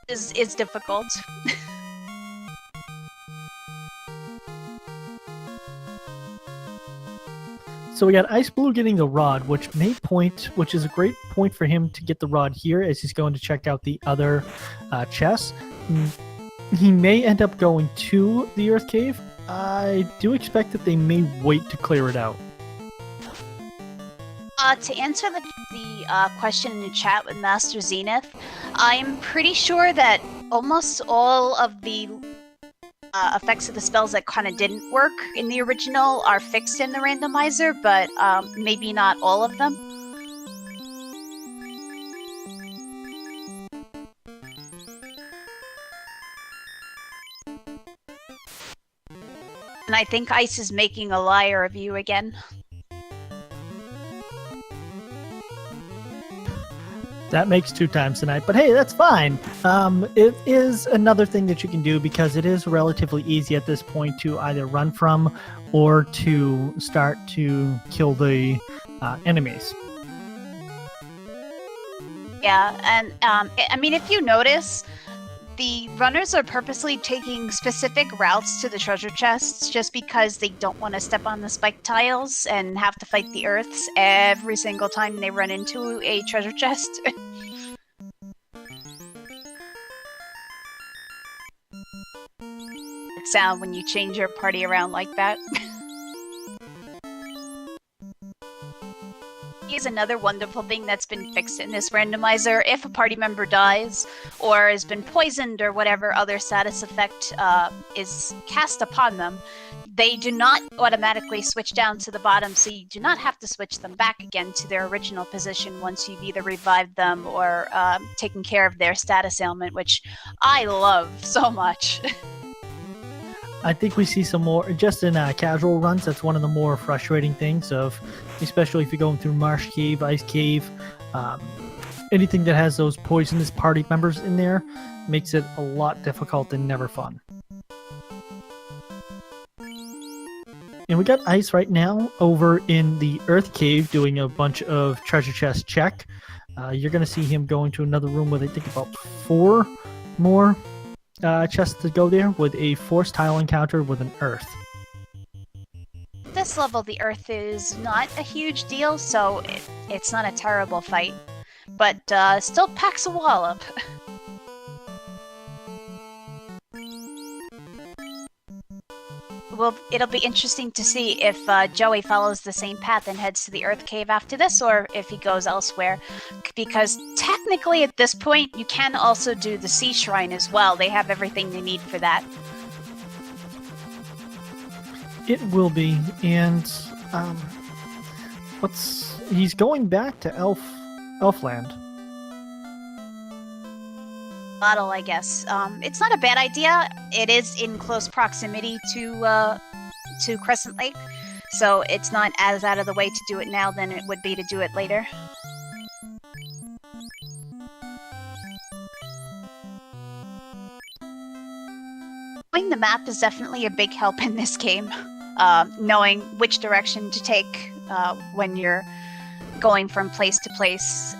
[SPEAKER 2] It's difficult.
[SPEAKER 1] So we got xIceblue getting the rod, which is a great point for him to get the rod here as he's going to check out the other chests. He may end up going to the Earth Cave. I do expect that they may wait to clear it out.
[SPEAKER 2] To answer the question in the chat with Master Zenith, I'm pretty sure that almost all of the effects of the spells that kind of didn't work in the original are fixed in the randomizer, but maybe not all of them. And I think Ice is making a liar of you again.
[SPEAKER 1] That makes 2 times tonight, but hey, that's fine. It is another thing that you can do because it is relatively easy at this point to either run from or to start to kill the enemies.
[SPEAKER 2] Yeah, and I mean, if you notice, the runners are purposely taking specific routes to the treasure chests just because they don't want to step on the spike tiles and have to fight the earths every single time they run into a treasure chest. Sound when you change your party around like that. Is another wonderful thing that's been fixed in this randomizer. If a party member dies or has been poisoned or whatever other status effect is cast upon them, they do not automatically switch down to the bottom, so you do not have to switch them back again to their original position once you've either revived them or taken care of their status ailment, which I love so much.
[SPEAKER 1] I think we see some more, just in casual runs, that's one of the more frustrating things especially if you're going through Marsh Cave, Ice Cave, anything that has those poisonous party members in there makes it a lot difficult and never fun. And we got Ice right now over in the Earth Cave doing a bunch of treasure chest check. You're going to see him going to another room with I think about 4 more chests to go there with a force tile encounter with an earth.
[SPEAKER 2] This level, the earth is not a huge deal, so it's not a terrible fight, but still packs a wallop. Well, it'll be interesting to see if Joey follows the same path and heads to the Earth Cave after this, or if he goes elsewhere. Because technically at this point, you can also do the Sea Shrine as well. They have everything they need for that.
[SPEAKER 1] It will be, and he's going back to Elfland.
[SPEAKER 2] Bottle, I guess. It's not a bad idea. It is in close proximity to Crescent Lake, so it's not as out of the way to do it now than it would be to do it later. Knowing the map is definitely a big help in this game. Knowing which direction to take when you're going from place to place.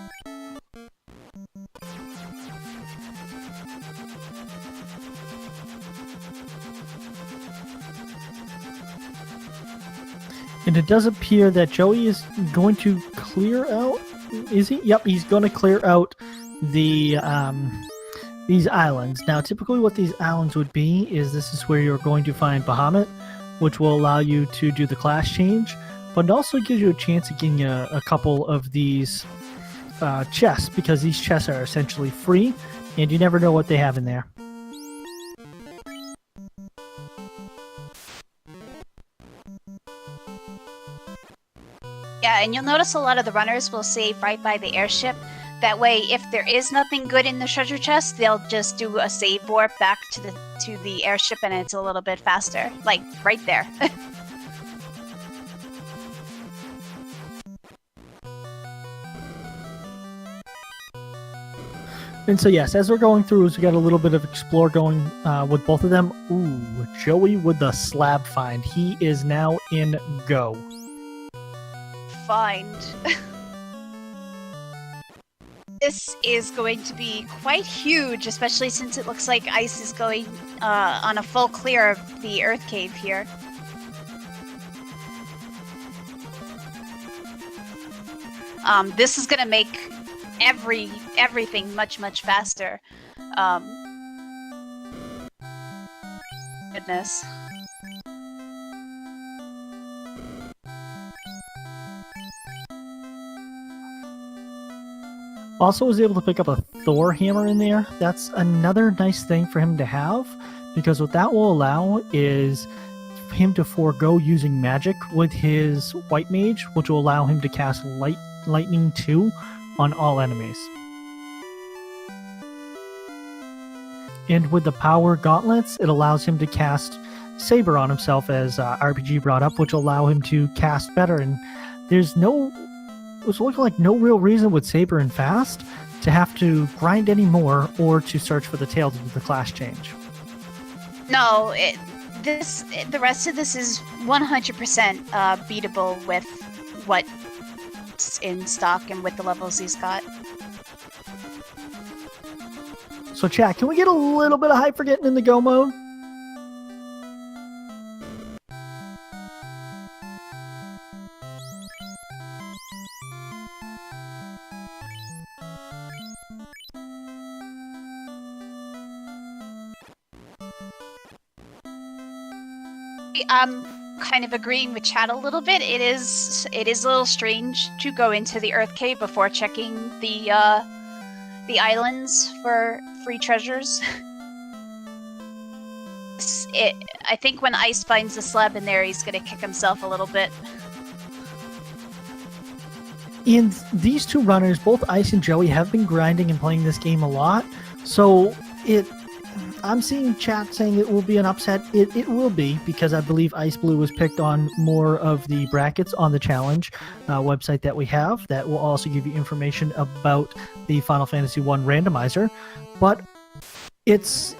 [SPEAKER 1] And it does appear that Joey is going to clear out. Is he? Yep, he's going to clear out the these islands. Now, typically what these islands would be is this is where you're going to find Bahamut, which will allow you to do the class change, but it also gives you a chance of getting a couple of these chests, because these chests are essentially free, and you never know what they have in there.
[SPEAKER 2] Yeah, and you'll notice a lot of the runners will save right by the airship. That way, if there is nothing good in the treasure chest, they'll just do a save warp back to the airship, and it's a little bit faster. Like, right there.
[SPEAKER 1] And so yes, as we're going through, we got a little bit of explore going with both of them. Ooh, Joey with the slab find. He is now in go.
[SPEAKER 2] Find. This is going to be quite huge, especially since it looks like Ice is going on a full clear of the Earth Cave here. This is gonna make everything much faster. Goodness.
[SPEAKER 1] Also was able to pick up a Thor hammer in there. That's another nice thing for him to have, because what that will allow is him to forego using magic with his white mage, which will allow him to cast lightning 2 on all enemies. And with the power gauntlets, it allows him to cast Saber on himself, as RPG brought up, which will allow him to cast better. And there's it was looking like no real reason with Saber and Fast to have to grind anymore or to search for the tail to do the class change.
[SPEAKER 2] No, the rest of this is 100% beatable with what's in stock and with the levels he's got.
[SPEAKER 1] So chat, can we get a little bit of hype for getting in the go mode?
[SPEAKER 2] I'm kind of agreeing with chat a little bit. It is a little strange to go into the Earth Cave before checking the islands for free treasures. I think when Ice finds the slab in there, he's gonna kick himself a little bit.
[SPEAKER 1] And these two runners, both Ice and Joey, have been grinding and playing this game a lot. So I'm seeing chat saying it will be an upset. It will be, because I believe xIceblue was picked on more of the brackets on the challenge website that we have. That will also give you information about the Final Fantasy I randomizer. But it's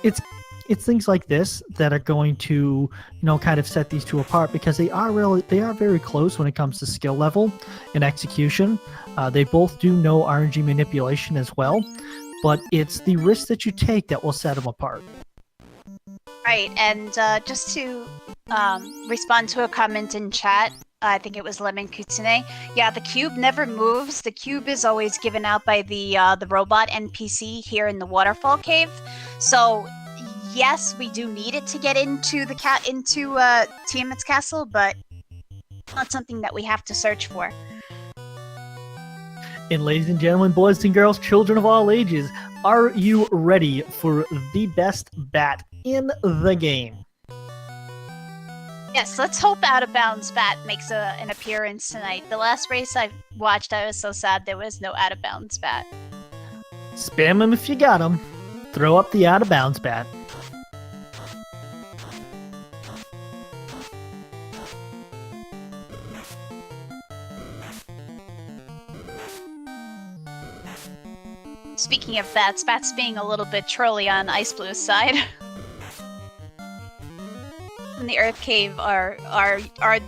[SPEAKER 1] things like this that are going to, kind of set these two apart, because they are very close when it comes to skill level and execution. They both do know RNG manipulation as well. But it's the risk that you take that will set them apart.
[SPEAKER 2] Right, and just to respond to a comment in chat, I think it was Lemon Kutsune. Yeah, the cube never moves. The cube is always given out by the robot NPC here in the waterfall cave. So yes, we do need it to get into the Tiamat's castle, but not something that we have to search for.
[SPEAKER 1] And ladies and gentlemen, boys and girls, children of all ages, are you ready for the best bat in the game?
[SPEAKER 2] Yes, let's hope Out of Bounds Bat makes an appearance tonight. The last race I watched, I was so sad there was no Out of Bounds Bat.
[SPEAKER 1] Spam him if you got him. Throw up the Out of Bounds Bat.
[SPEAKER 2] Speaking of bats being a little bit trolly on xIceblue's side. And the Earth Cave are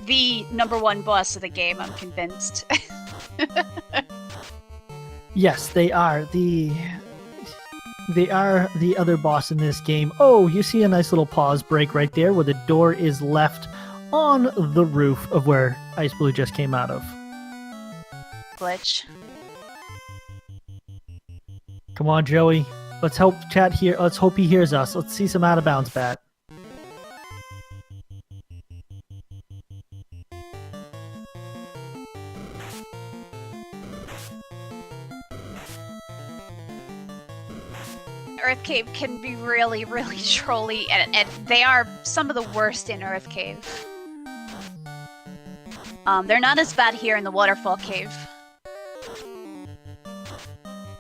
[SPEAKER 2] the #1 boss of the game, I'm convinced.
[SPEAKER 1] Yes, they are. They are the other boss in this game. Oh, you see a nice little pause break right there where the door is left on the roof of where xIceblue just came out of.
[SPEAKER 2] Glitch.
[SPEAKER 1] Come on, Joey. Let's hope chat here. Let's hope he hears us. Let's see some Out of Bounds Bat.
[SPEAKER 2] Earth Cave can be really, really trolly, and they are some of the worst in Earth Cave. They're not as bad here in the Waterfall Cave.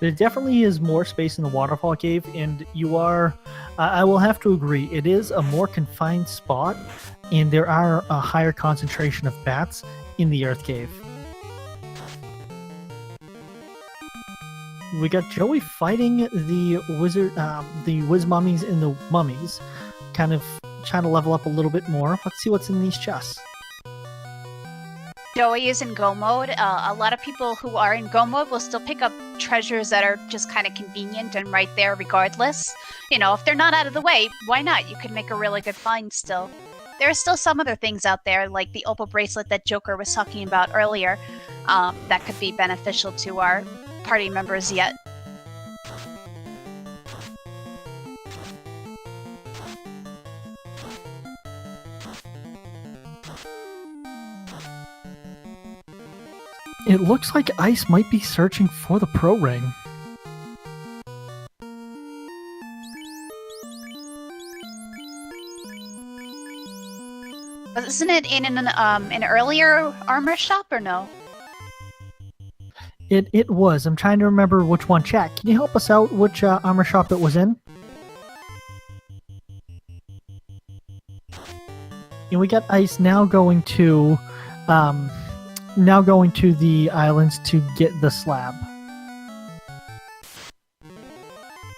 [SPEAKER 1] There definitely is more space in the Waterfall Cave, and you are, I will have to agree, it is a more confined spot, and there are a higher concentration of bats in the Earth Cave. We got Joey fighting the wizard, the Wiz Mummies and the Mummies, kind of trying to level up a little bit more. Let's see what's in these chests.
[SPEAKER 2] Joey is in Go mode. A lot of people who are in Go mode will still pick up treasures that are just kind of convenient and right there regardless. If they're not out of the way, why not? You could make a really good find still. There are still some other things out there, like the opal bracelet that Joker was talking about earlier, that could be beneficial to our party members yet.
[SPEAKER 1] It looks like Ice might be searching for the Pro Ring.
[SPEAKER 2] Isn't it in an earlier armor shop or no?
[SPEAKER 1] It was. I'm trying to remember which one. Chat, can you help us out which armor shop it was in? And we got Ice now going to the islands to get the slab.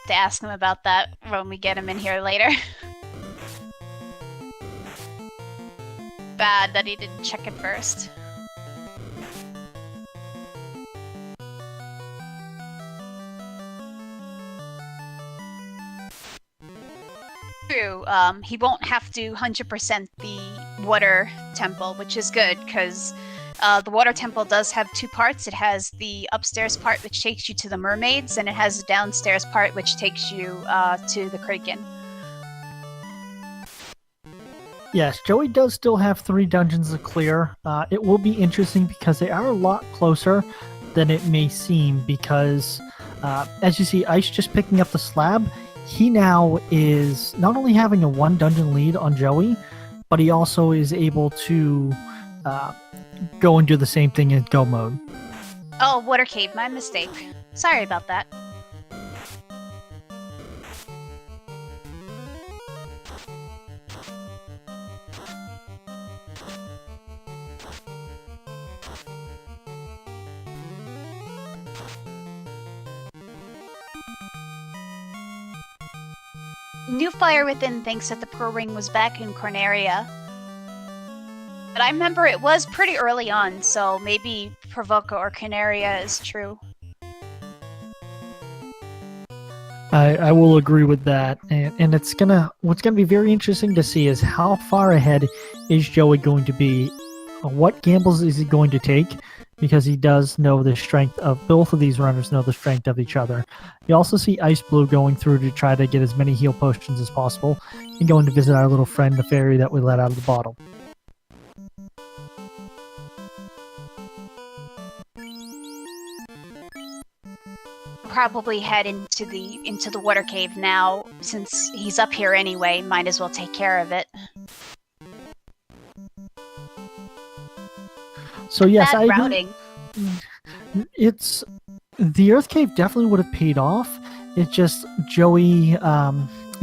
[SPEAKER 2] to ask him about that when we get him in here later. Bad that he didn't check it first. True, he won't have to 100% the water temple, which is good, because the water temple does have two parts. It has the upstairs part, which takes you to the mermaids, and it has the downstairs part, which takes you to the Kraken.
[SPEAKER 1] Yes, Joey does still have 3 dungeons to clear. It will be interesting because they are a lot closer than it may seem, because as you see, Ice just picking up the slab, he now is not only having a 1 dungeon lead on Joey, but he also is able to go and do the same thing in go mode.
[SPEAKER 2] Oh, water cave, my mistake. Sorry about that. New Fire Within thinks that the Pearl Ring was back in Corneria. But I remember it was pretty early on, so maybe Provoca or Corneria is true.
[SPEAKER 1] I will agree with that, and what's gonna be very interesting to see is how far ahead is Joey going to be. What gambles is he going to take? Because he does know the strength of both of these runners, know the strength of each other. You also see xIceblue going through to try to get as many heal potions as possible and going to visit our little friend, the fairy that we let out of the bottle.
[SPEAKER 2] Probably head into the water cave now, since he's up here anyway. Might as well take care of it.
[SPEAKER 1] So yes,
[SPEAKER 2] Bad routing.
[SPEAKER 1] It's the Earth Cave definitely would have paid off. It's just Joey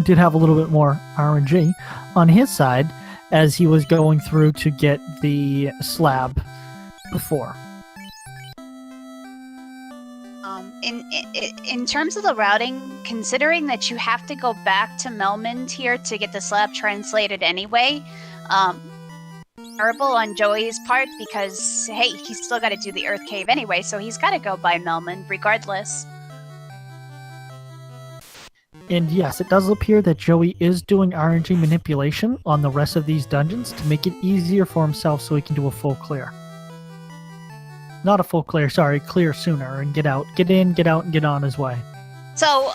[SPEAKER 1] did have a little bit more RNG on his side as he was going through to get the slab before.
[SPEAKER 2] In terms of the routing, considering that you have to go back to Melmond here to get the slab translated anyway, terrible on Joey's part, because hey, he's still got to do the Earth Cave anyway, so he's got to go by Melmond regardless.
[SPEAKER 1] And yes, it does appear that Joey is doing RNG manipulation on the rest of these dungeons to make it easier for himself so he can do a full clear. Not a full clear, sorry, clear sooner and get out, get in, get out, and get on his way.
[SPEAKER 2] So,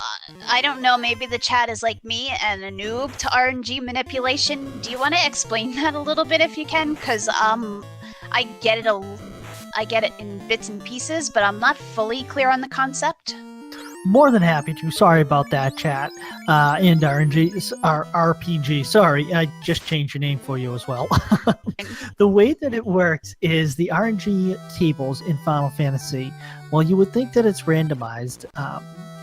[SPEAKER 2] I don't know, maybe the chat is like me and a noob to RNG manipulation. Do you want to explain that a little bit if you can? Because I get it in bits and pieces, but I'm not fully clear on the concept.
[SPEAKER 1] More than happy to. Sorry about that, chat. And RPG. Sorry, I just changed your name for you as well. The way that it works is the RNG tables in Final Fantasy, well, you would think that it's randomized.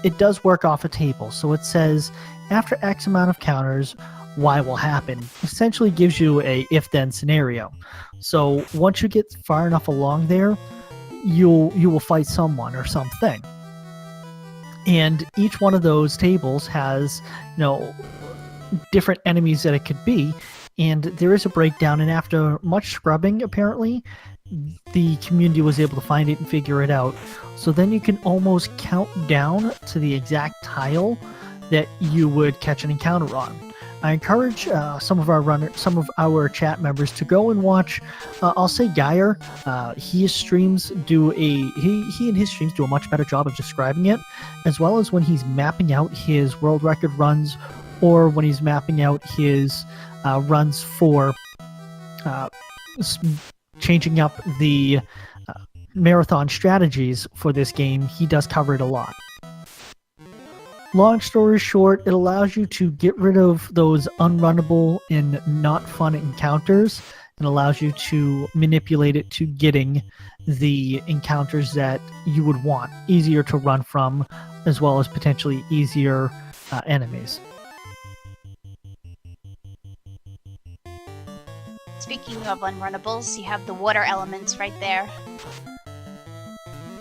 [SPEAKER 1] It does work off a table. So it says, after X amount of counters, Y will happen. Essentially gives you a if-then scenario. So once you get far enough along there, you will fight someone or something. And each one of those tables has, different enemies that it could be. And there is a breakdown. And after much scrubbing, apparently, the community was able to find it and figure it out. So then you can almost count down to the exact tile that you would catch an encounter on. I encourage some of our chat members to go and watch. I'll say Geyer. He and his streams do a much better job of describing it, as well as when he's mapping out his world record runs, or when he's mapping out his runs for changing up the marathon strategies for this game. He does cover it a lot. Long story short, it allows you to get rid of those unrunnable and not fun encounters, and allows you to manipulate it to getting the encounters that you would want, easier to run from, as well as potentially easier enemies.
[SPEAKER 2] Speaking of unrunnables, you have the water elements right there.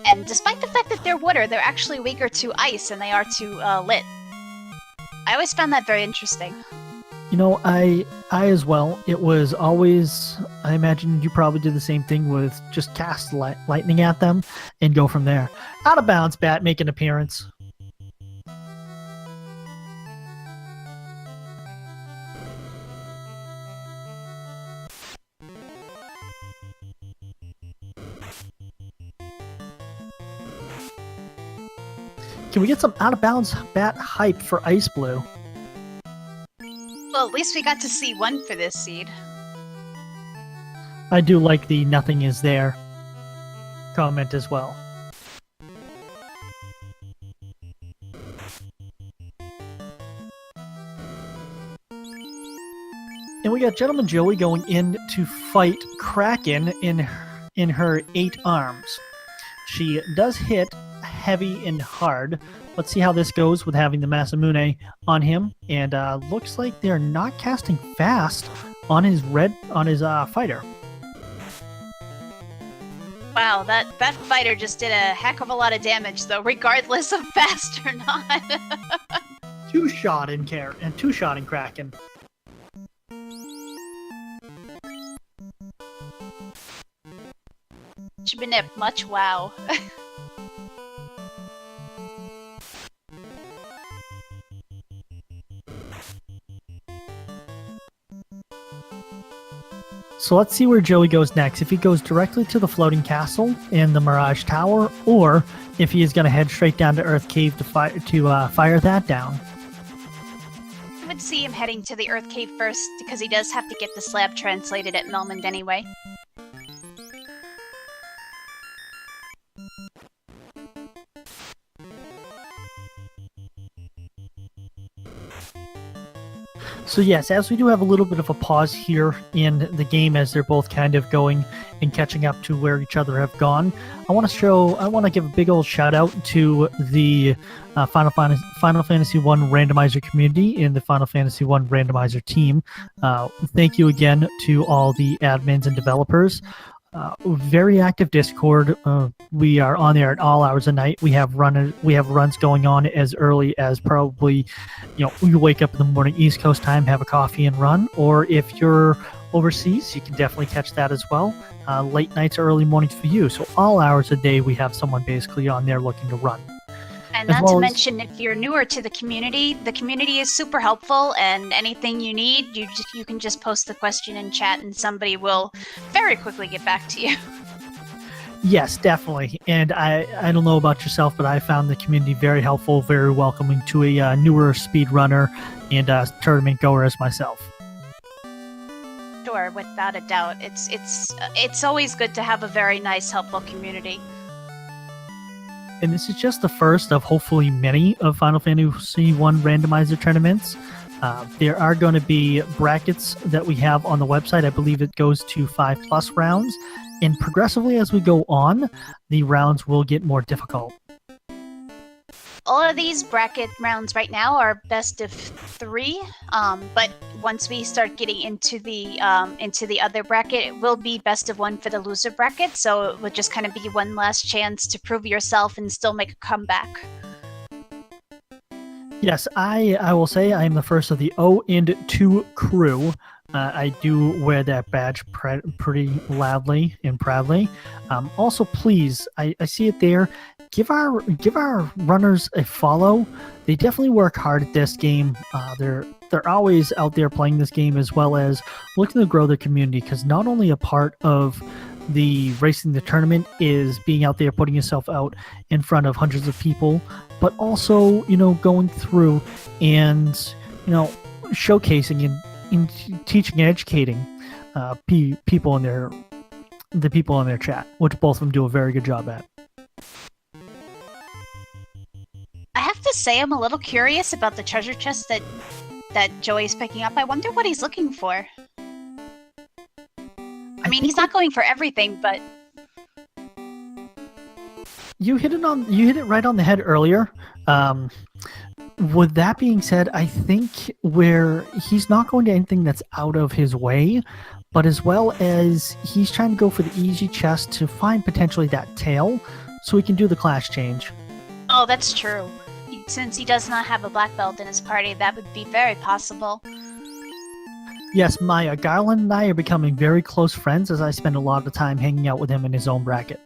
[SPEAKER 2] And despite the fact that they're water, they're actually weaker to ice than they are to lit. I always found that very interesting.
[SPEAKER 1] You know, I as well. It was always, I imagine you probably did the same thing with just cast lightning at them and go from there. Out of bounds, bat, make an appearance. Can we get some out of bounds bat hype for xIceblue?
[SPEAKER 2] Well, at least we got to see one for this seed.
[SPEAKER 1] I do like the nothing is there comment as well. And we got GentlemanJoey going in to fight Kraken in her 8 arms. She does hit heavy and hard. Let's see how this goes with having the Masamune on him. And looks like they're not casting fast on his fighter.
[SPEAKER 2] Wow, that fighter just did a heck of a lot of damage, though, regardless of fast or not.
[SPEAKER 1] Two-shot in Kraken.
[SPEAKER 2] Chibinip, much wow.
[SPEAKER 1] So let's see where Joey goes next. If he goes directly to the floating castle and the Mirage Tower, or if he is going to head straight down to Earth Cave to fire that down.
[SPEAKER 2] I would see him heading to the Earth Cave first, because he does have to get the slab translated at Melmond anyway.
[SPEAKER 1] So yes, as we do have a little bit of a pause here in the game as they're both kind of going and catching up to where each other have gone, I want to give a big old shout out to the Final Fantasy 1 randomizer community and the Final Fantasy 1 randomizer team. Thank you again to all the admins and developers. Very active Discord. We are on there at all hours of night. We have runs going on as early as probably, you wake up in the morning East Coast time, have a coffee and run. Or if you're overseas, you can definitely catch that as well. Late nights or early mornings for you. So all hours a day, we have someone basically on there looking to run.
[SPEAKER 2] And not to mention, if you're newer to the community is super helpful, and anything you need, you can just post the question in chat and somebody will very quickly get back to you.
[SPEAKER 1] Yes, definitely. And I don't know about yourself, but I found the community very helpful, very welcoming to a newer speedrunner and tournament goer as myself.
[SPEAKER 2] Sure, without a doubt. It's always good to have a very nice, helpful community.
[SPEAKER 1] And this is just the first of hopefully many of Final Fantasy 1 randomizer tournaments. There are going to be brackets that we have on the website. I believe it goes to 5+ rounds. And progressively as we go on, the rounds will get more difficult.
[SPEAKER 2] All of these bracket rounds right now are best of 3, but once we start getting into the other bracket, it will be best of 1 for the loser bracket, so it will just kind of be one last chance to prove yourself and still make a comeback.
[SPEAKER 1] Yes, I will say I am the first of the 0-2 crew. I do wear that badge pretty loudly and proudly. Also, please, I see it there. Give our runners a follow. They definitely work hard at this game. They're always out there playing this game, as well as looking to grow their community, because not only a part of the racing the tournament is being out there putting yourself out in front of hundreds of people, but also going through and showcasing and teaching and educating people in their chat, which both of them do a very good job at.
[SPEAKER 2] I have to say, I'm a little curious about the treasure chest that Joey's picking up. I wonder what he's looking for. I mean, he's not going for everything, but
[SPEAKER 1] you hit it right on the head earlier. With that being said, I think where he's not going to anything that's out of his way, but as well as he's trying to go for the easy chest to find potentially that tail, so he can do the class change.
[SPEAKER 2] Oh, that's true. since he does not have a black belt in his party, that would be very possible.
[SPEAKER 1] Yes, Maya, Garland and I are becoming very close friends as I spend a lot of time hanging out with him in his own bracket.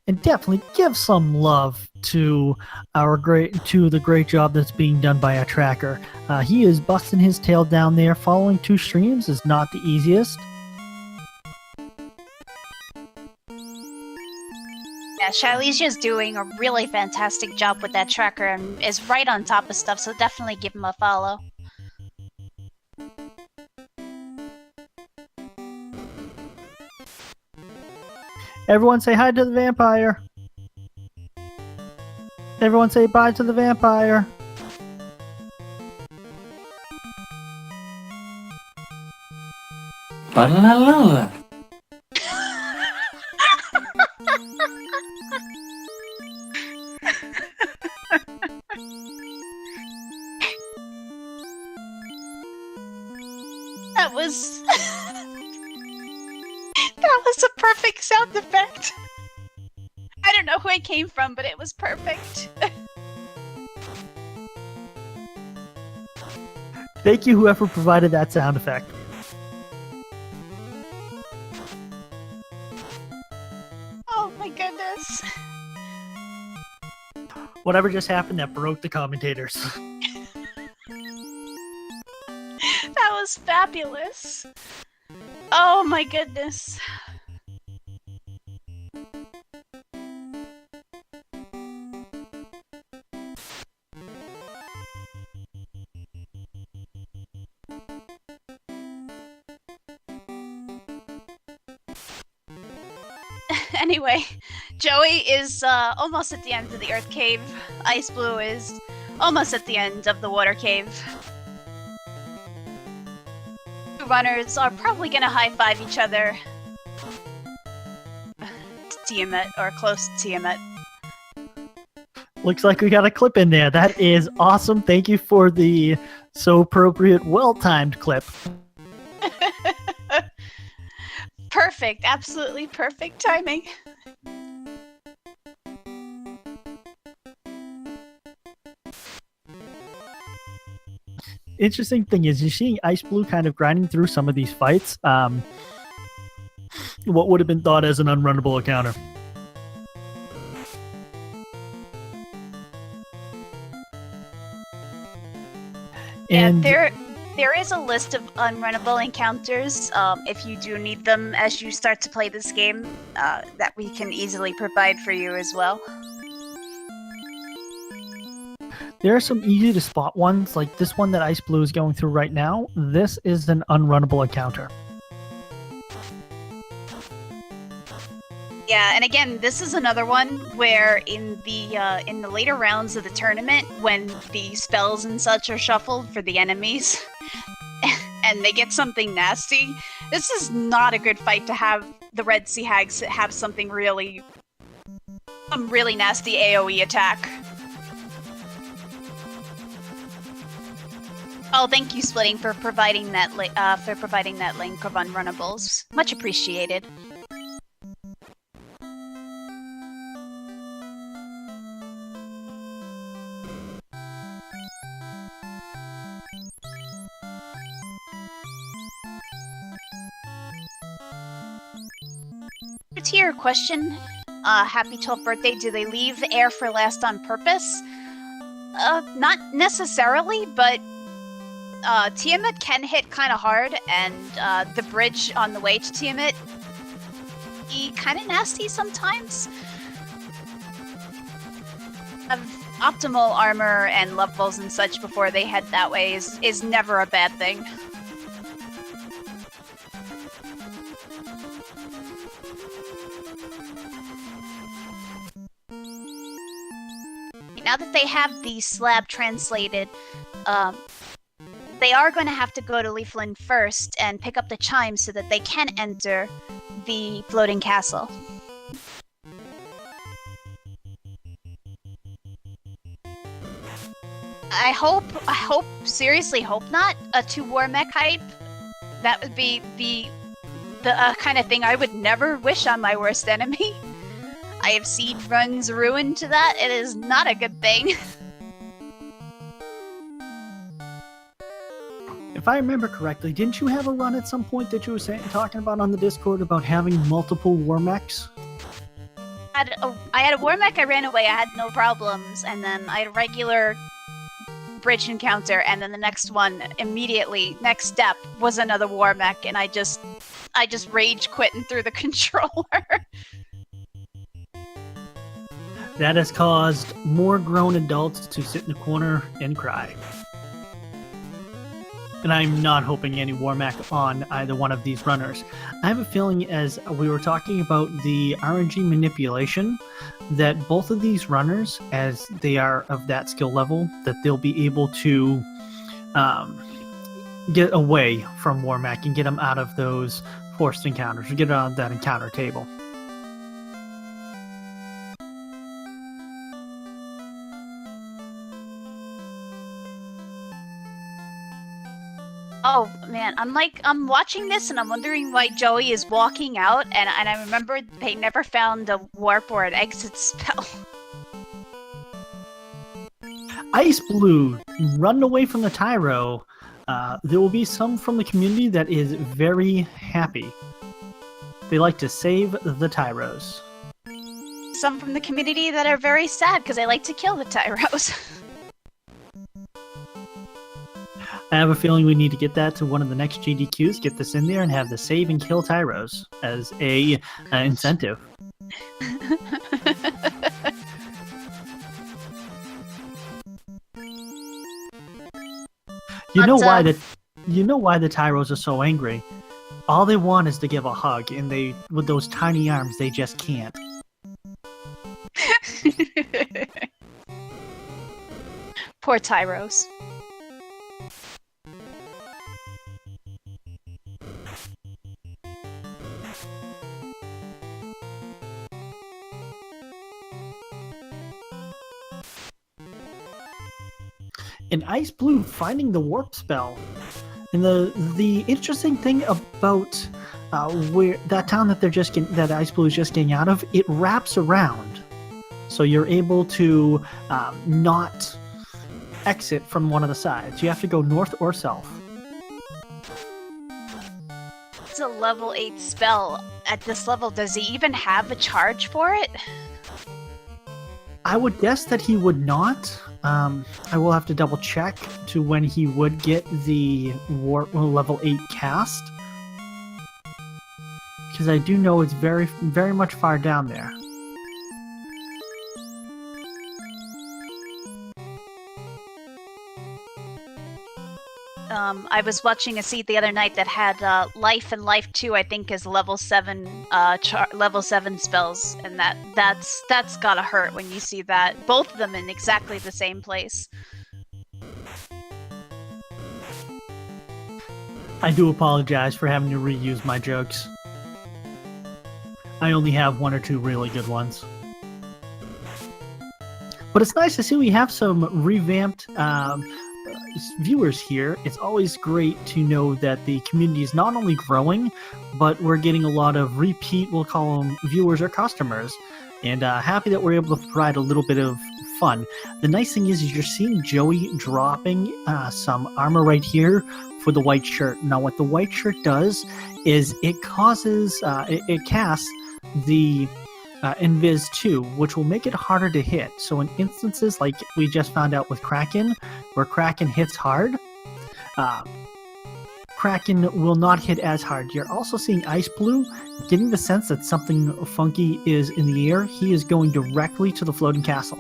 [SPEAKER 1] And definitely give some love to the great job that's being done by our tracker. He is busting his tail down there. Following 2 streams is not the easiest.
[SPEAKER 2] Yeah, Charlesia's doing a really fantastic job with that tracker and is right on top of stuff, so definitely give him a follow.
[SPEAKER 1] Everyone say hi to the vampire. Everyone say bye to the vampire.
[SPEAKER 3] Ba-la-la-la.
[SPEAKER 2] That was... that was a perfect sound effect. I don't know who it came from, but it was perfect.
[SPEAKER 1] Thank you, whoever provided that sound effect.
[SPEAKER 2] Oh my goodness.
[SPEAKER 1] Whatever just happened that broke the commentators.
[SPEAKER 2] That was fabulous. Oh my goodness. Anyway, Joey is almost at the end of the Earth Cave. XIceblue is almost at the end of the Water Cave. The runners are probably gonna high-five each other. Tiamat, or close to Tiamat.
[SPEAKER 1] Looks like we got a clip in there. That is awesome. Thank you for the so appropriate, well-timed clip.
[SPEAKER 2] Perfect, absolutely perfect timing.
[SPEAKER 1] Interesting thing is you're seeing XIceblue kind of grinding through some of these fights. What would have been thought as an unrunnable encounter. And
[SPEAKER 2] yeah, there is a list of unrunnable encounters, if you do need them as you start to play this game, that we can easily provide for you as well.
[SPEAKER 1] there are some easy to spot ones, like this one that XIceblue is going through right now. This is an unrunnable encounter.
[SPEAKER 2] Yeah, and again, this is another one where in the later rounds of the tournament, when the spells and such are shuffled for the enemies, and they get something nasty, this is not a good fight to have the Red Sea Hags have some really nasty AoE attack. Oh, thank you, Splitting, for providing that link of unrunnables. Much appreciated. To your question, happy 12th birthday, do they leave the air for last on purpose? Not necessarily, but Tiamat can hit kind of hard, and the bridge on the way to Tiamat be kind of nasty sometimes. Have optimal armor and levels and such before they head that way is never a bad thing. Now that they have the slab translated, they are going to have to go to Leafland first and pick up the chimes so that they can enter the floating castle. I seriously hope not. A 2-war mech hype, that would be the kind of thing I would never wish on my worst enemy. I have seen runs ruined to that. It is not a good thing.
[SPEAKER 1] If I remember correctly, didn't you have a run at some point that you were talking about on the Discord about having multiple war mechs?
[SPEAKER 2] I had a war mech, I ran away, I had no problems, and then I had a regular bridge encounter, and then the next one, immediately, next step, was another war mech, and I just rage quit and threw the controller.
[SPEAKER 1] That has caused more grown adults to sit in a corner and cry. And I'm not hoping any war mech on either one of these runners. I have a feeling, as we were talking about the RNG manipulation, that both of these runners, as they are of that skill level, that they'll be able to get away from war mech and get them out of those forced encounters, or get on that encounter table.
[SPEAKER 2] Oh man, I'm watching this and I'm wondering why Joey is walking out, and I remember they never found a warp or an exit spell.
[SPEAKER 1] xIceblue, run away from the Tyro. There will be some from the community that is very happy. They like to save the Tyros.
[SPEAKER 2] Some from the community that are very sad because they like to kill the Tyros.
[SPEAKER 1] I have a feeling we need to get that to one of the next GDQs, get this in there, and have the save and kill Tyros as a incentive. You know why the Tyros are so angry? All they want is to give a hug, and they, with those tiny arms, they just can't.
[SPEAKER 2] Poor Tyros.
[SPEAKER 1] And xIceblue finding the warp spell. And the interesting thing about where that town that that xIceblue is just getting out of, it wraps around, so you're able to not exit from one of the sides. You have to go north or south.
[SPEAKER 2] It's a level 8 spell. At this level, does he even have a charge for it?
[SPEAKER 1] I would guess that he would not. I will have to double check to when he would get the level 8 cast, because I do know it's very, very much far down there.
[SPEAKER 2] I was watching a seed the other night that had Life and Life 2, I think, is level 7 level 7 spells, and that's gotta hurt when you see that. Both of them in exactly the same place.
[SPEAKER 1] I do apologize for having to reuse my jokes. I only have one or two really good ones. But it's nice to see we have some revamped viewers here. It's always great to know that the community is not only growing, but we're getting a lot of repeat, we'll call them viewers or customers, and happy that we're able to provide a little bit of fun. The nice thing is you're seeing Joey dropping some armor right here for the white shirt. Now what the white shirt does is it causes, it casts the Invis 2, which will make it harder to hit. So in instances like we just found out with Kraken, where Kraken hits hard, Kraken will not hit as hard. You're also seeing xIceblue getting the sense that something funky is in the air. He is going directly to the floating castle.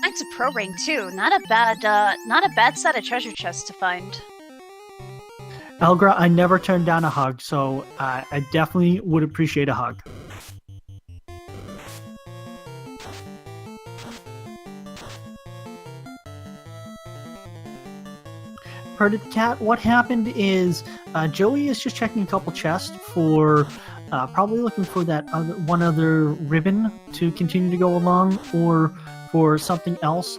[SPEAKER 2] It's a pro ring too. Not a bad set of treasure chests to find.
[SPEAKER 1] Elgra, I never turned down a hug, so I definitely would appreciate a hug. Heard it, Cat. What happened is Joey is just checking a couple chests for probably looking for that one other ribbon to continue to go along, or for something else,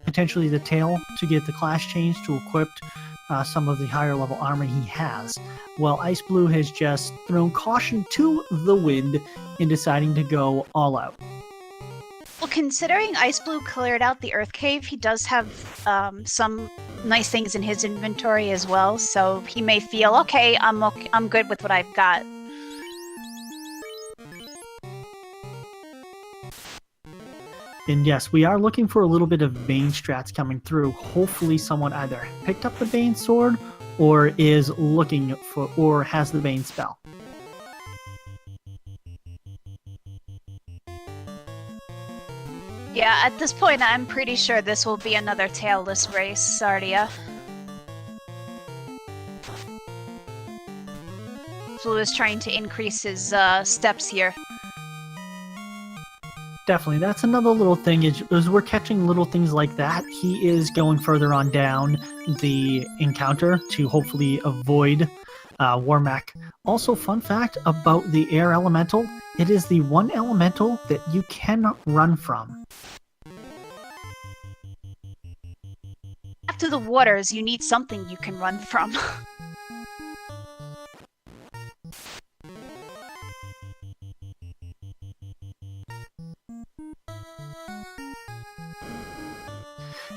[SPEAKER 1] potentially the tail to get the class change to equipped some of the higher level armor he has. Well, xIceblue has just thrown caution to the wind in deciding to go all out.
[SPEAKER 2] Well, considering xIceblue cleared out the Earth Cave, he does have some nice things in his inventory as well, so he may feel, okay, I'm good with what I've got.
[SPEAKER 1] And yes, we are looking for a little bit of Bane strats coming through. Hopefully someone either picked up the Bane sword or is looking for, or has the Bane spell.
[SPEAKER 2] Yeah, at this point, I'm pretty sure this will be another tailless race, Sardia. Blue is trying to increase his steps here.
[SPEAKER 1] Definitely, that's another little thing, is we're catching little things like that. He is going further on down the encounter to hopefully avoid Warmack. Also, fun fact about the air elemental, it is the one elemental that you cannot run from.
[SPEAKER 2] After the waters, you need something you can run from.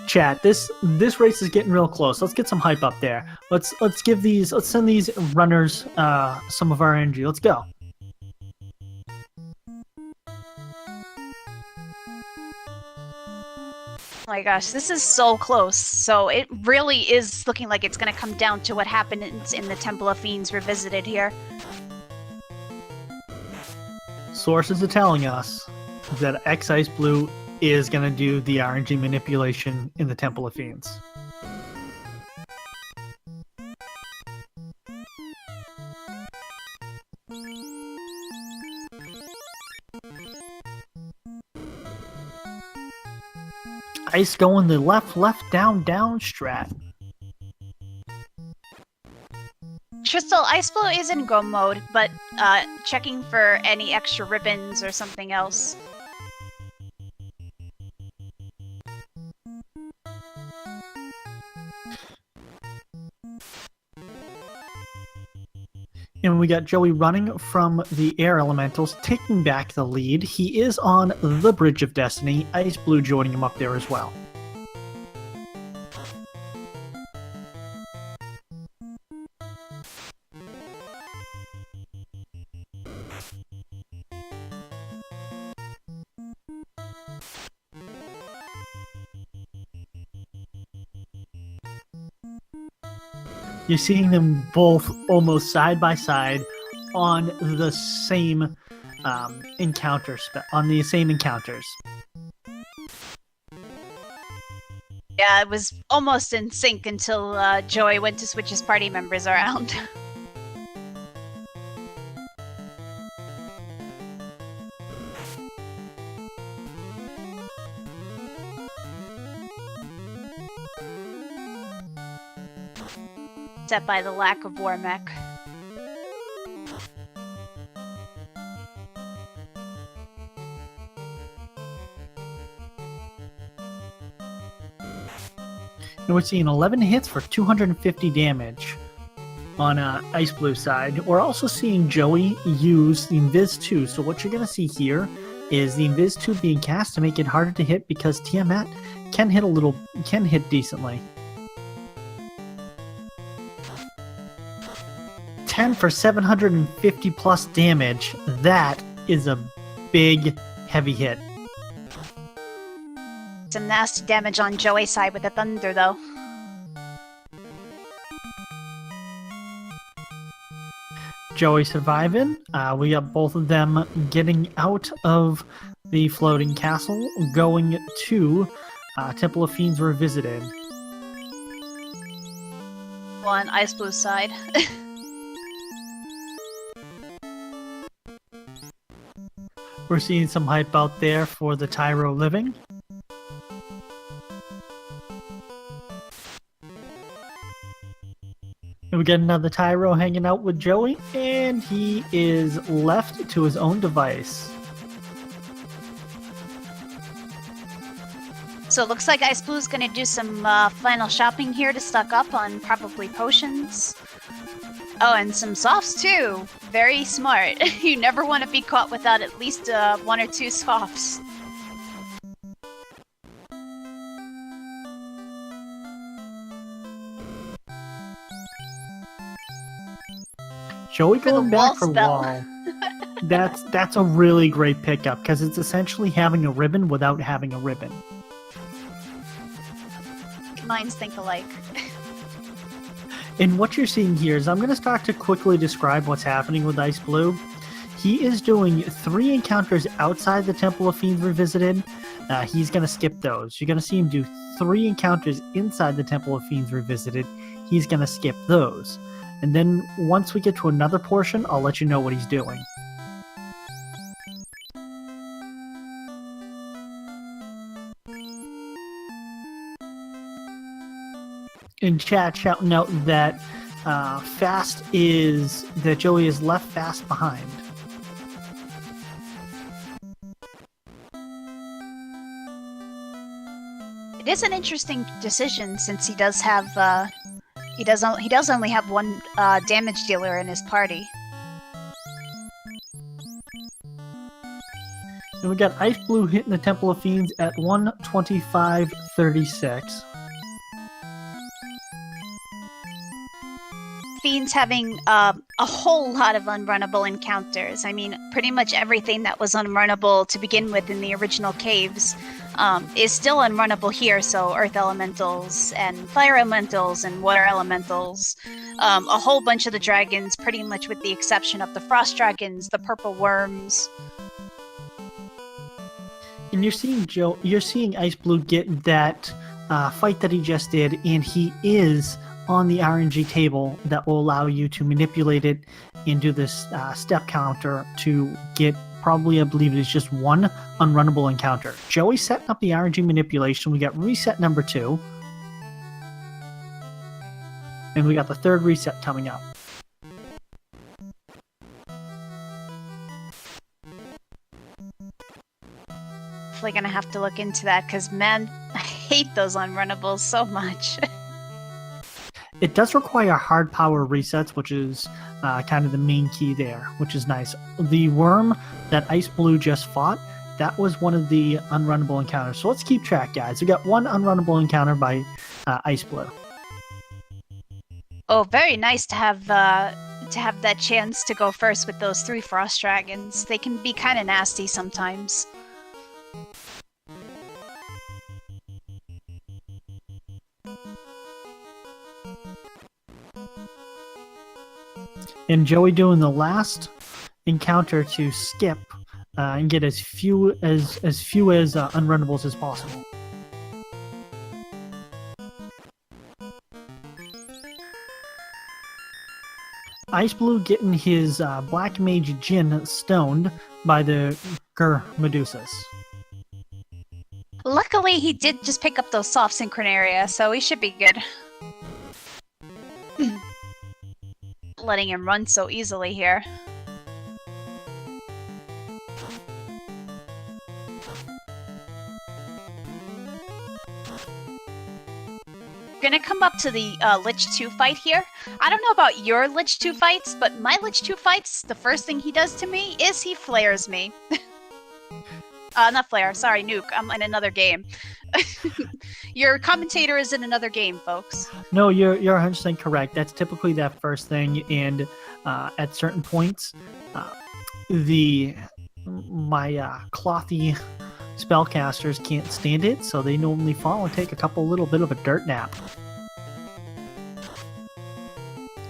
[SPEAKER 1] Chat, this race is getting real close. Let's get some hype up there. Let's send these runners some of our energy. Let's go.
[SPEAKER 2] Oh my gosh, this is so close. So it really is looking like it's going to come down to what happened in the Temple of Fiends Revisited here.
[SPEAKER 1] Sources are telling us that xIceblue is going to do the RNG manipulation in the Temple of Fiends. Ice going the left, down strat.
[SPEAKER 2] Crystal, xIceblue is in go mode, but checking for any extra ribbons or something else.
[SPEAKER 1] And we got Joey running from the air elementals, taking back the lead. He is on the Bridge of Destiny. xIceblue joining him up there as well. You're seeing them both almost side by side on the same encounters.
[SPEAKER 2] Yeah, it was almost in sync until Joey went to switch his party members around. Except by the lack of Warmech.
[SPEAKER 1] And we're seeing 11 hits for 250 damage on xIceblue side. We're also seeing Joey use the Invis 2. So what you're going to see here is the Invis 2 being cast to make it harder to hit because Tiamat can hit decently. 10 for 750 plus damage. That is a big, heavy hit.
[SPEAKER 2] Some nasty damage on Joey's side with the thunder, though.
[SPEAKER 1] Joey surviving. We got both of them getting out of the floating castle, going to Temple of Fiends Revisited.
[SPEAKER 2] On xIceblue side.
[SPEAKER 1] We're seeing some hype out there for the Tyro Living. And we get another Tyro hanging out with Joey, and he is left to his own device.
[SPEAKER 2] So it looks like xIceblue is going to do some final shopping here to stock up on probably potions. Oh, and some softs too. Very smart. You never want to be caught without at least 1 or 2 softs.
[SPEAKER 1] Joey
[SPEAKER 2] For the
[SPEAKER 1] going back
[SPEAKER 2] wall
[SPEAKER 1] for
[SPEAKER 2] spell.
[SPEAKER 1] wall. That's a really great pickup because it's essentially having a ribbon without having a ribbon.
[SPEAKER 2] Minds think alike.
[SPEAKER 1] And what you're seeing here is I'm going to start to quickly describe what's happening with xIceblue. He is doing 3 encounters outside the Temple of Fiends Revisited. He's going to skip those. You're going to see him do 3 encounters inside the Temple of Fiends Revisited. He's going to skip those. And then once we get to another portion, I'll let you know what he's doing. In chat, shouting out that Joey is left fast behind.
[SPEAKER 2] It is an interesting decision since he does have he does only have 1 damage dealer in his party.
[SPEAKER 1] And we got xIceblue hitting the Temple of Fiends at 125.36.
[SPEAKER 2] Fiends having a whole lot of unrunnable encounters. I mean, pretty much everything that was unrunnable to begin with in the original caves is still unrunnable here. So earth elementals and fire elementals and water elementals. A whole bunch of the dragons, pretty much with the exception of the frost dragons, the purple worms.
[SPEAKER 1] And you're seeing xIceblue get that fight that he just did, and he is on the RNG table that will allow you to manipulate it and do this step counter to get probably, I believe it is just 1 unrunnable encounter. Joey's setting up the RNG manipulation. We got reset number 2. And we got the 3rd reset coming up.
[SPEAKER 2] Definitely gonna have to look into that because, man, I hate those unrunnables so much.
[SPEAKER 1] It does require hard power resets, which is kind of the main key there, which is nice. The worm that xIceblue just fought, that was one of the unrunnable encounters. So let's keep track, guys. We got 1 unrunnable encounter by xIceblue.
[SPEAKER 2] Oh, very nice to have that chance to go first with those 3 frost dragons. They can be kind of nasty sometimes.
[SPEAKER 1] And Joey doing the last encounter to skip and get as few unrunnables as possible. xIceblue getting his Black Mage Jin stoned by the Medusas.
[SPEAKER 2] Luckily, he did just pick up those soft synchronaria, so he should be good. Letting him run so easily here. Gonna come up to the Lich 2 fight here. I don't know about your Lich 2 fights, but my Lich 2 fights, the first thing he does to me is he flares me. Not flare, sorry, nuke. I'm in another game. Your commentator is in another game, folks.
[SPEAKER 1] No, you're 100% correct. That's typically that first thing, and at certain points, my clothy spellcasters can't stand it, so they normally fall and take a little bit of a dirt nap.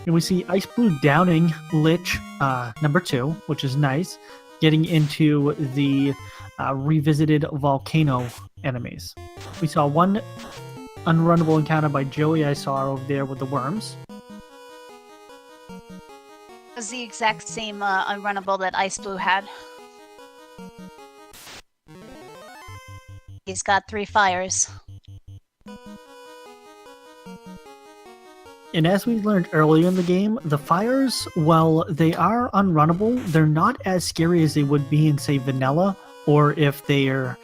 [SPEAKER 1] And we see xIceblue downing Lich number 2, which is nice, getting into the revisited volcano enemies. We saw 1 unrunnable encounter by Joey I saw over there with the worms.
[SPEAKER 2] It was the exact same unrunnable that xIceblue had. He's got 3 fires.
[SPEAKER 1] And as we learned earlier in the game, the fires, while they are unrunnable, they're not as scary as they would be in, say, vanilla, or if they're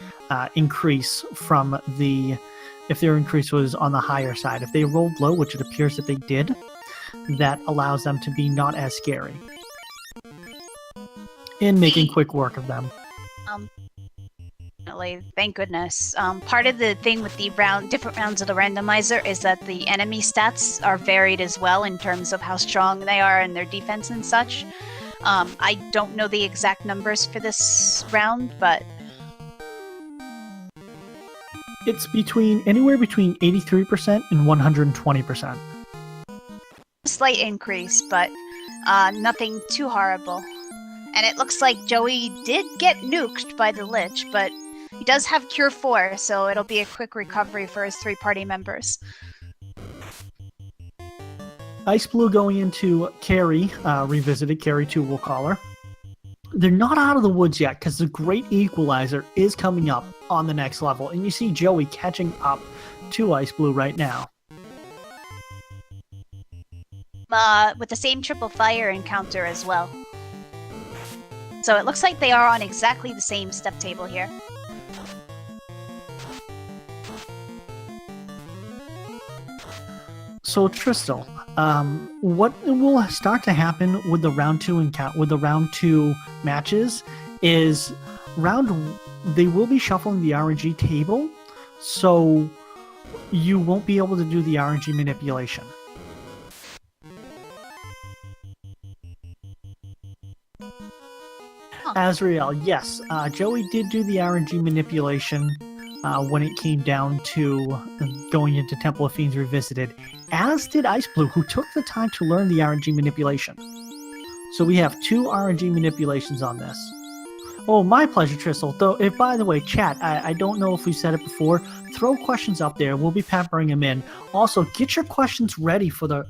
[SPEAKER 1] increase from if their increase was on the higher side. If they rolled low, which it appears that they did, that allows them to be not as scary. In making quick work of them.
[SPEAKER 2] Thank goodness. Part of the thing with the different rounds of the randomizer is that the enemy stats are varied as well in terms of how strong they are and their defense and such. I don't know the exact numbers for this round, but
[SPEAKER 1] it's anywhere between 83% and 120%.
[SPEAKER 2] A slight increase, but nothing too horrible. And it looks like Joey did get nuked by the Lich, but he does have Cure 4, so it'll be a quick recovery for his 3 party members.
[SPEAKER 1] xIceblue going into Carry, revisited Carry 2, we'll call her. They're not out of the woods yet, because the Great Equalizer is coming up on the next level, and you see Joey catching up to xIceblue right now.
[SPEAKER 2] With the same triple fire encounter as well. So it looks like they are on exactly the same step table here.
[SPEAKER 1] So Tristal, what will start to happen with the round 2 matches is they will be shuffling the RNG table, so you won't be able to do the RNG manipulation. Azrael, yes, Joey did do the RNG manipulation when it came down to going into Temple of Fiends Revisited, as did xIceblue, who took the time to learn the RNG manipulation. So we have 2 RNG manipulations on this. Oh, my pleasure, Tristal. Though, by the way, chat, I don't know if we said it before, throw questions up there. We'll be peppering them in. Also, get your questions ready for the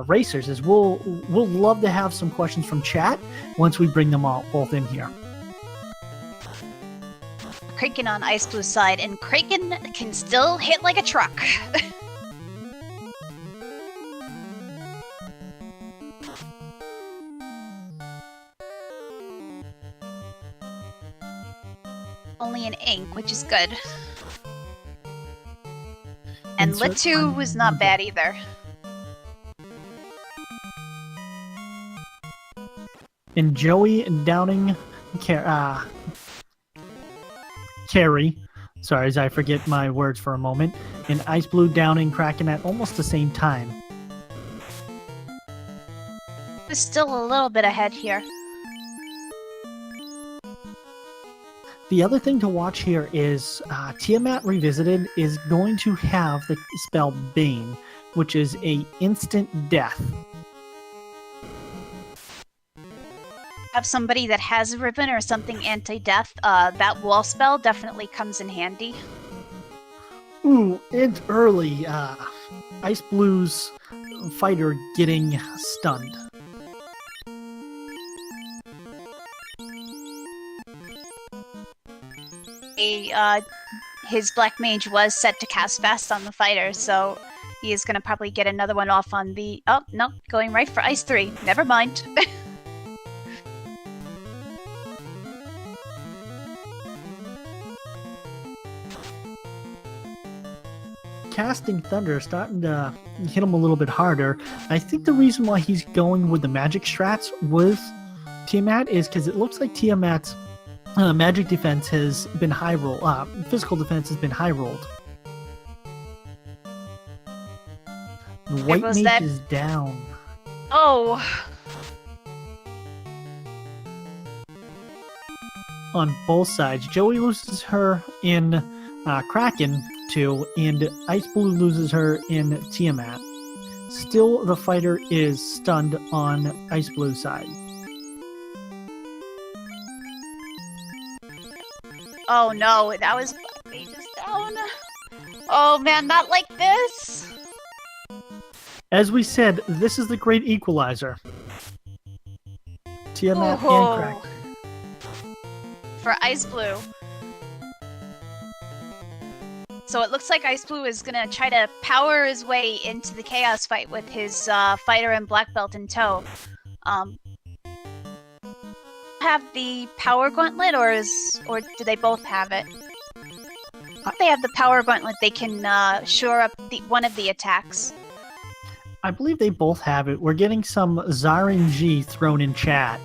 [SPEAKER 1] racers, as we'll love to have some questions from chat once we bring them both in here.
[SPEAKER 2] Kraken on xIceblue side, and Kraken can still hit like a truck. Only an ink, which is good. And Litu was not bad either.
[SPEAKER 1] And Joey downing Carry. Sorry, as I forget my words for a moment. And xIceblue downing Kraken at almost the same time.
[SPEAKER 2] There's still a little bit ahead here.
[SPEAKER 1] The other thing to watch here is Tiamat Revisited is going to have the spell Bane, which is a instant death.
[SPEAKER 2] Have somebody that has a ribbon or something anti-death, that wall spell definitely comes in handy.
[SPEAKER 1] Ooh, it's early. xIceblue's fighter getting stunned.
[SPEAKER 2] His Black Mage was set to cast fast on the fighter, so he is going to probably get another one off on the... Oh, no, going right for Ice 3. Never mind.
[SPEAKER 1] Casting Thunder starting to hit him a little bit harder. I think the reason why he's going with the magic strats with Tiamat is because it looks like Tiamat's magic defense has been high roll. Physical defense has been high rolled. White Mage is down.
[SPEAKER 2] Oh.
[SPEAKER 1] On both sides, Joey loses her in Kraken 2, and xIceblue loses her in Tiamat. Still, the fighter is stunned on xIceblue's side.
[SPEAKER 2] Oh no, that was Black Mage's down. Oh man, not like this.
[SPEAKER 1] As we said, this is the Great Equalizer. Tiamat and Kraken.
[SPEAKER 2] For xIceblue. So it looks like xIceblue is going to try to power his way into the Chaos fight with his fighter and Black Belt in tow. have the power gauntlet, or do they both have it? If they have the power gauntlet, they can shore up one of the attacks.
[SPEAKER 1] I believe they both have it. We're getting some ZaRNG thrown in chat.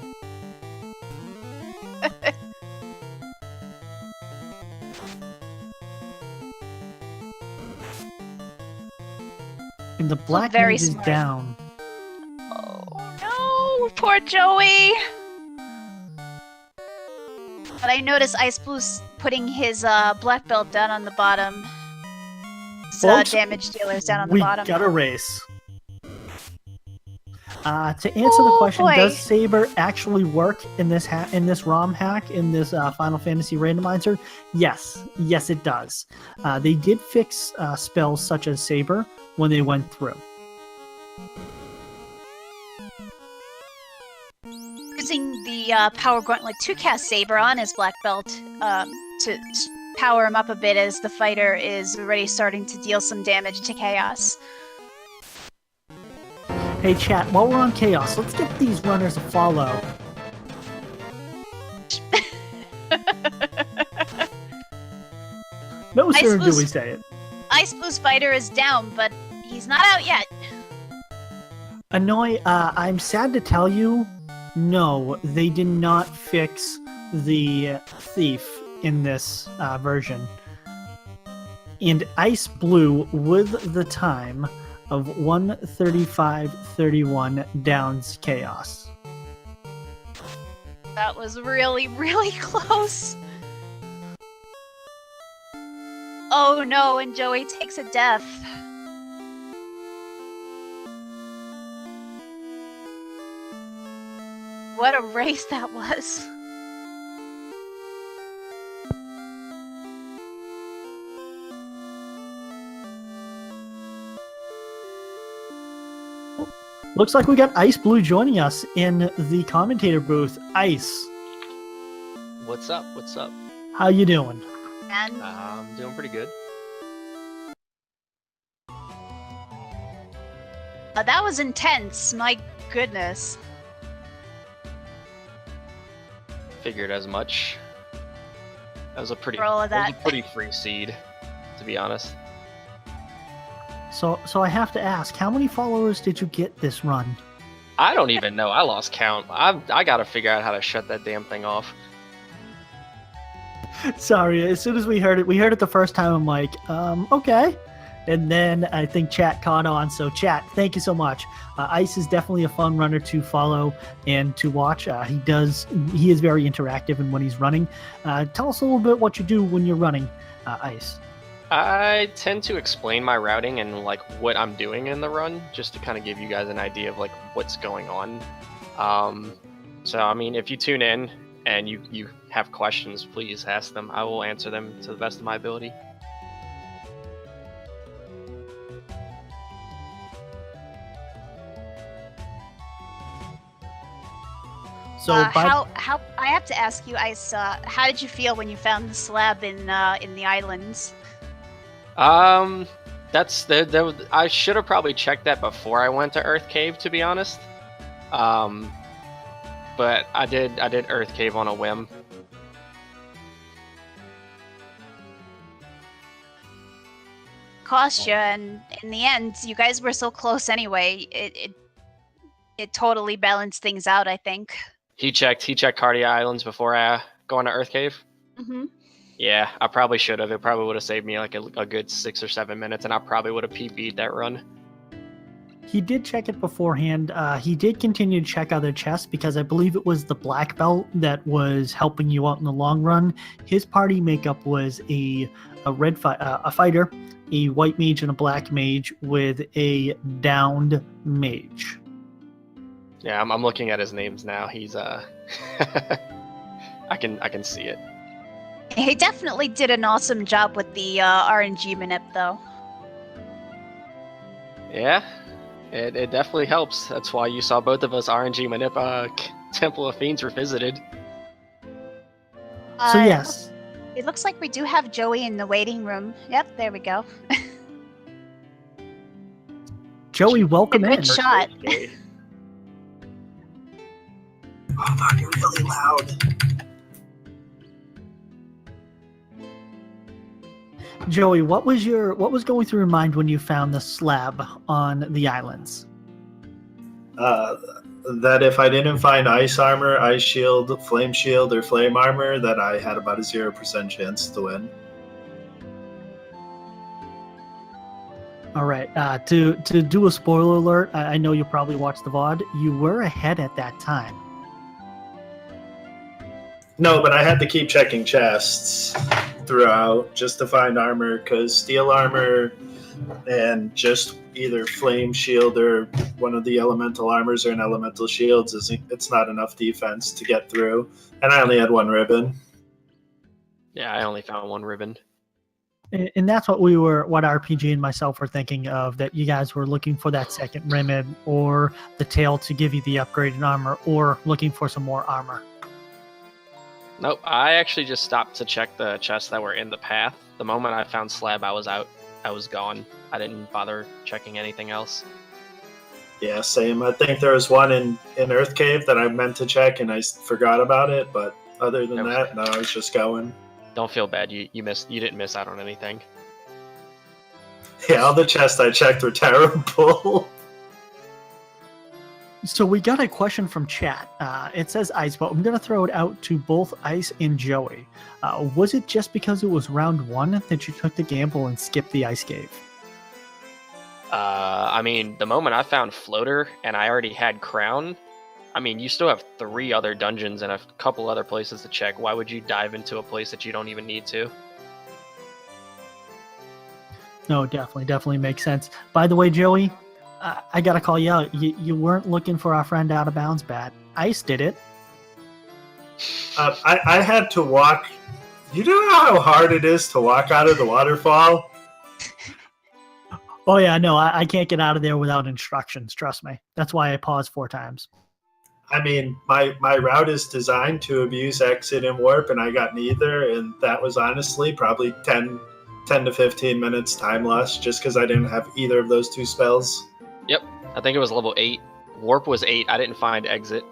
[SPEAKER 1] And the black mage is down.
[SPEAKER 2] Oh no, poor Joey. But I noticed xIceblue putting his black belt down on the bottom.
[SPEAKER 1] Folks,
[SPEAKER 2] damage dealers down on the bottom.
[SPEAKER 1] We got a race. To answer the question, does Saber actually work in this ROM hack in this Final Fantasy randomizer? Yes, it does. They did fix spells such as Saber when they went through.
[SPEAKER 2] Using the power gauntlet to cast Saber on his black belt to power him up a bit as the fighter is already starting to deal some damage to Chaos.
[SPEAKER 1] Hey chat, while we're on Chaos, let's give these runners a follow. No sooner do we say it.
[SPEAKER 2] xIceblue fighter is down, but he's not out yet.
[SPEAKER 1] Annoy, I'm sad to tell you, no, they did not fix the thief in this version. And xIceblue, with the time of 1:35:31, downs Chaos.
[SPEAKER 2] That was really, really close. Oh no, and Joey takes a death. What a race that was.
[SPEAKER 1] Looks like we got xIceblue joining us in the commentator booth. Ice.
[SPEAKER 3] What's up? What's up?
[SPEAKER 1] How you doing?
[SPEAKER 2] And
[SPEAKER 3] I'm doing pretty good.
[SPEAKER 2] that was intense. My goodness.
[SPEAKER 3] Figured as much. That was a pretty,
[SPEAKER 2] For all of that.
[SPEAKER 3] was a pretty free seed, to be honest.
[SPEAKER 1] So I have to ask, how many followers did you get this run?
[SPEAKER 3] I don't even know. I lost count. I gotta figure out how to shut that damn thing off.
[SPEAKER 1] Sorry, as soon as we heard it the first time, I'm like, okay. And then I think chat caught on. So chat, thank you so much. Ice is definitely a fun runner to follow and to watch. He is very interactive in when he's running. Tell us a little bit what you do when you're running, Ice.
[SPEAKER 3] I tend to explain my routing and like what I'm doing in the run, just to kind of give you guys an idea of like what's going on. So I mean, if you tune in and you have questions, please ask them. I will answer them to the best of my ability.
[SPEAKER 1] So
[SPEAKER 2] how I have to ask you, Ice, how did you feel when you found the slab in the islands?
[SPEAKER 3] I should have probably checked that before I went to Earth Cave, to be honest. But I did Earth Cave on a whim.
[SPEAKER 2] Cost you, and in the end, you guys were so close anyway. It totally balanced things out, I think.
[SPEAKER 3] He checked Cardia Islands before going to Earth Cave.
[SPEAKER 2] Mm-hmm.
[SPEAKER 3] Yeah, I probably should have. It probably would have saved me like a good 6 or 7 minutes, and I probably would have PB'd that run.
[SPEAKER 1] He did check it beforehand. He did continue to check other chests because I believe it was the black belt that was helping you out in the long run. His party makeup was a fighter, a white mage, and a black mage with a downed mage.
[SPEAKER 3] Yeah, I'm looking at his names now. He's I can see it.
[SPEAKER 2] He definitely did an awesome job with the RNG manip, though.
[SPEAKER 3] Yeah, it definitely helps. That's why you saw both of us RNG manip Temple of Fiends Revisited.
[SPEAKER 1] So yes.
[SPEAKER 2] It looks like we do have Joey in the waiting room. Yep, there we go.
[SPEAKER 1] Joey, welcome in.
[SPEAKER 2] Good shot.
[SPEAKER 4] Hold on, you're really loud.
[SPEAKER 1] Joey, what was going through your mind when you found the slab on the islands?
[SPEAKER 4] That if I didn't find ice armor, ice shield, or flame armor, that I had about a 0% chance to win.
[SPEAKER 1] All right. To do a spoiler alert, I know you probably watched the VOD. You were ahead at that time.
[SPEAKER 4] No, but I had to keep checking chests throughout just to find armor, because steel armor and just either flame shield or one of the elemental armors or an elemental shields it's not enough defense to get through. And I only had one ribbon.
[SPEAKER 3] Yeah, I only found one ribbon.
[SPEAKER 1] And that's what RPG and myself were thinking of, that you guys were looking for that second ribbon or the tail to give you the upgraded armor, or looking for some more armor.
[SPEAKER 3] Nope, I actually just stopped to check the chests that were in the path. The moment I found slab, I was out. I was gone. I didn't bother checking anything else.
[SPEAKER 4] Yeah, same. I think there was one in Earth Cave that I meant to check and I forgot about it, but other than that, no, I was just going.
[SPEAKER 3] Don't feel bad. You didn't miss out on anything.
[SPEAKER 4] Yeah, all the chests I checked were terrible.
[SPEAKER 1] So we got a question from chat. It says Ice, but I'm going to throw it out to both Ice and Joey. Was it just because it was round 1 that you took the gamble and skipped the Ice Cave?
[SPEAKER 3] I mean, the moment I found Floater and I already had Crown, I mean, you still have 3 other dungeons and a couple other places to check. Why would you dive into a place that you don't even need to?
[SPEAKER 1] No, definitely makes sense. By the way, Joey, I gotta call you out. You weren't looking for our friend Out of Bounds bat. Ice did it.
[SPEAKER 4] I had to walk. You know how hard it is to walk out of the waterfall?
[SPEAKER 1] Oh yeah, no, I can't get out of there without instructions. Trust me. That's why I paused 4 times.
[SPEAKER 4] I mean, my route is designed to abuse exit and warp, and I got neither, and that was honestly probably 10 to 15 minutes time lost just because I didn't have either of those 2 spells.
[SPEAKER 3] Yep, I think it was level 8. Warp was 8. I didn't find exit.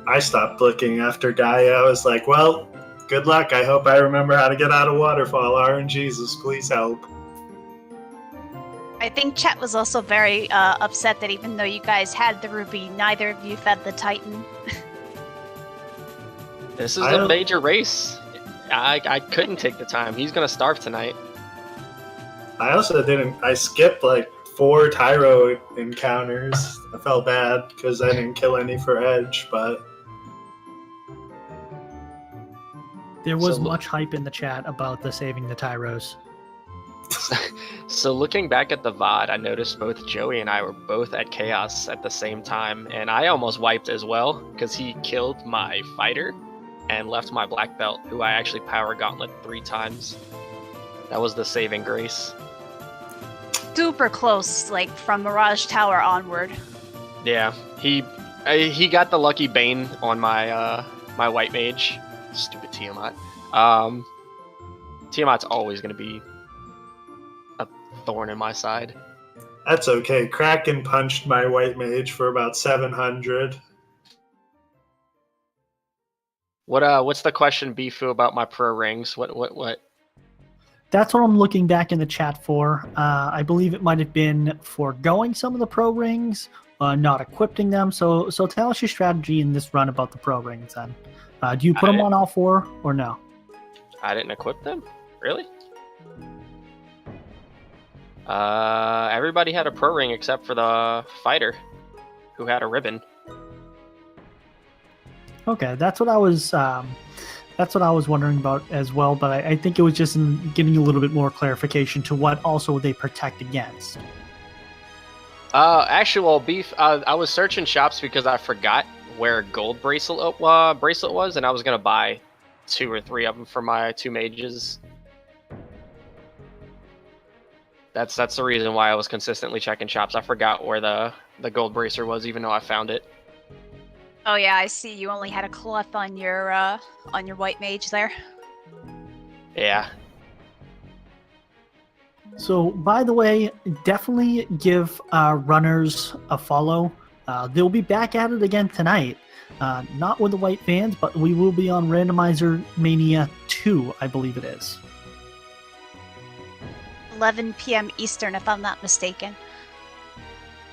[SPEAKER 4] I stopped looking after Gaia. I was like, well, good luck. I hope I remember how to get out of waterfall. RNGesus, please help.
[SPEAKER 2] I think chat was also very upset that even though you guys had the ruby, neither of you fed the Titan.
[SPEAKER 3] This is a major race. I couldn't take the time. He's going to starve tonight.
[SPEAKER 4] I also didn't. I skipped like 4 Tyro encounters. I felt bad because I didn't kill any for Edge, but
[SPEAKER 1] there was much hype in the chat about the saving the Tyros.
[SPEAKER 3] So looking back at the VOD, I noticed both Joey and I were both at Chaos at the same time, and I almost wiped as well because he killed my fighter and left my black belt, who I actually power gauntlet 3 times. That was the saving grace.
[SPEAKER 2] Super close, like from Mirage Tower onward.
[SPEAKER 3] Yeah, he got the lucky Bane on my my white mage. Stupid Tiamat. Tiamat's always gonna be a thorn in my side.
[SPEAKER 4] That's okay. Kraken punched my white mage for about 700.
[SPEAKER 3] What's the question, Bifu, about my pro rings? What?
[SPEAKER 1] That's what I'm looking back in the chat for. I believe it might have been foregoing some of the pro rings, not equipping them. So tell us your strategy in this run about the pro rings then. Do you put them on all 4 or no? I
[SPEAKER 3] didn't equip them? Really? Everybody had a pro ring except for the fighter, who had a ribbon.
[SPEAKER 1] Okay, that's what I was wondering about as well. But I think it was just in getting a little bit more clarification to what also they protect against.
[SPEAKER 3] Actual beef. I was searching shops because I forgot where gold bracelet was, and I was gonna buy 2 or 3 of them for my 2 mages. That's the reason why I was consistently checking shops. I forgot where the gold bracer was, even though I found it.
[SPEAKER 2] Oh yeah, I see. You only had a cloth on your white mage there.
[SPEAKER 3] Yeah.
[SPEAKER 1] So, by the way, definitely give our runners a follow. They'll be back at it again tonight. Not with the white fans, but we will be on Randomizer Mania 2, I believe it is.
[SPEAKER 2] 11 p.m. Eastern, if I'm not mistaken.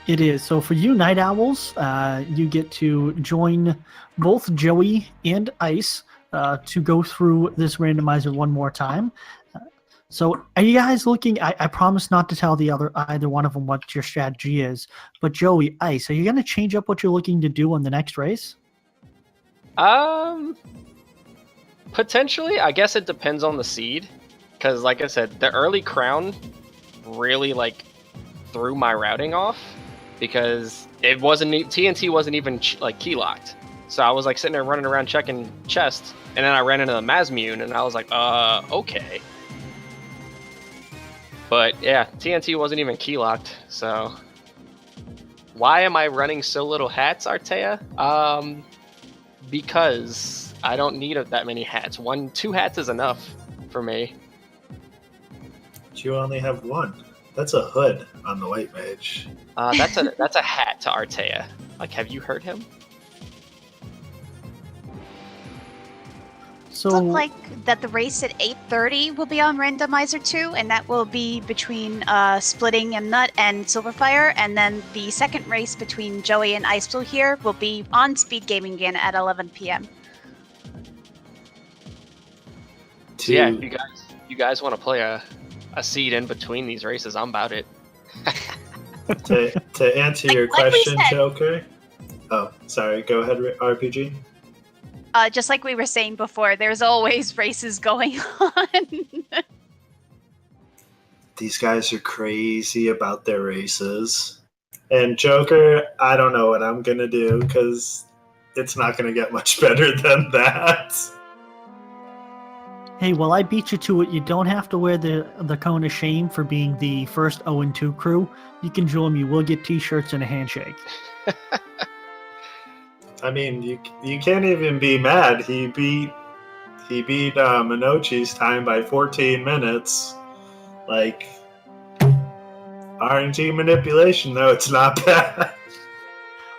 [SPEAKER 1] It is. So for you Night Owls, you get to join both Joey and Ice to go through this randomizer one more time. So are you guys looking? I promise not to tell either one of them what your strategy is. But Joey, Ice, are you going to change up what you're looking to do on the next race?
[SPEAKER 3] Potentially. I guess it depends on the seed. Because, like I said, the early crown really, like, threw my routing off. Because it wasn't, TNT wasn't even, like, key locked. So I was, like, sitting there running around checking chests. And then I ran into the Mazmune, and I was like, okay. But, yeah, TNT wasn't even key locked, so... Why am I running so little hats, Artea? Because I don't need that many hats. 2 hats is enough for me.
[SPEAKER 4] You only have 1. That's a hood on the white mage.
[SPEAKER 3] That's a hat to Artea. Like, have you heard him?
[SPEAKER 1] So
[SPEAKER 2] Look like that the race at 8:30 will be on Randomizer 2, and that will be between Splitting and Nut and Silverfire, and then the second race between Joey and xIceblue here will be on Speed Gaming again at 11 p.m.
[SPEAKER 3] So yeah, if you guys want to play a seed in between these races, I'm about it.
[SPEAKER 4] To answer your
[SPEAKER 2] Like we
[SPEAKER 4] question,
[SPEAKER 2] said.
[SPEAKER 4] Joker. Oh, sorry. Go ahead, RPG.
[SPEAKER 2] Just like we were saying before, there's always races going on.
[SPEAKER 4] These guys are crazy about their races. And Joker, I don't know what I'm gonna do because it's not gonna get much better than that.
[SPEAKER 1] hey, well, I beat you to it. You don't have to wear the cone of shame for being the first 0-2 crew. You can join me. We'll get T-shirts and a handshake.
[SPEAKER 4] I mean, you can't even be mad. He beat Minochi's time by 14 minutes. Like, RNG manipulation, though, it's not bad.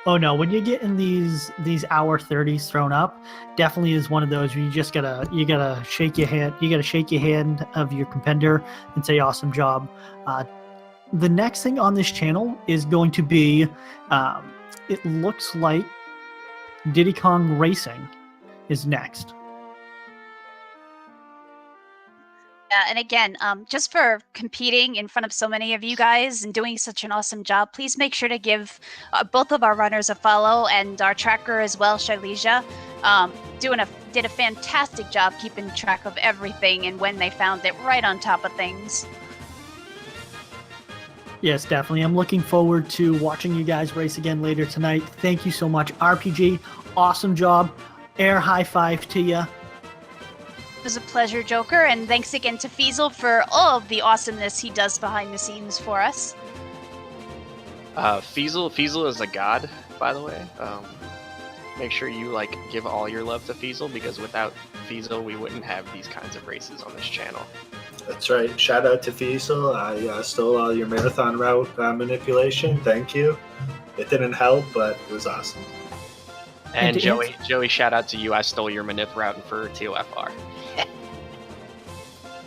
[SPEAKER 1] Oh no, when you're getting these hour 30s thrown up, definitely is one of those where you gotta shake your hand of your competitor and say awesome job. The next thing on this channel is going to be it looks like Diddy Kong Racing is next.
[SPEAKER 2] And again, just for competing in front of so many of you guys and doing such an awesome job, please make sure to give both of our runners a follow and our tracker as well, Shailija. Did a fantastic job keeping track of everything and when they found it, right on top of things.
[SPEAKER 1] Yes, definitely. I'm looking forward to watching you guys race again later tonight. Thank you so much, RPG. Awesome job. Air high five to you.
[SPEAKER 2] It was a pleasure, Joker, and thanks again to Feasel for all of the awesomeness he does behind the scenes for us.
[SPEAKER 3] Feasel is a god, by the way. Make sure you give all your love to Feasel, because without Feasel, we wouldn't have these kinds of races on this channel.
[SPEAKER 4] That's right. Shout out to Feasel. I stole all your marathon route manipulation. Thank you. It didn't help, but it was awesome.
[SPEAKER 3] And Joey, shout out to you. I stole your manip routing for TOFR.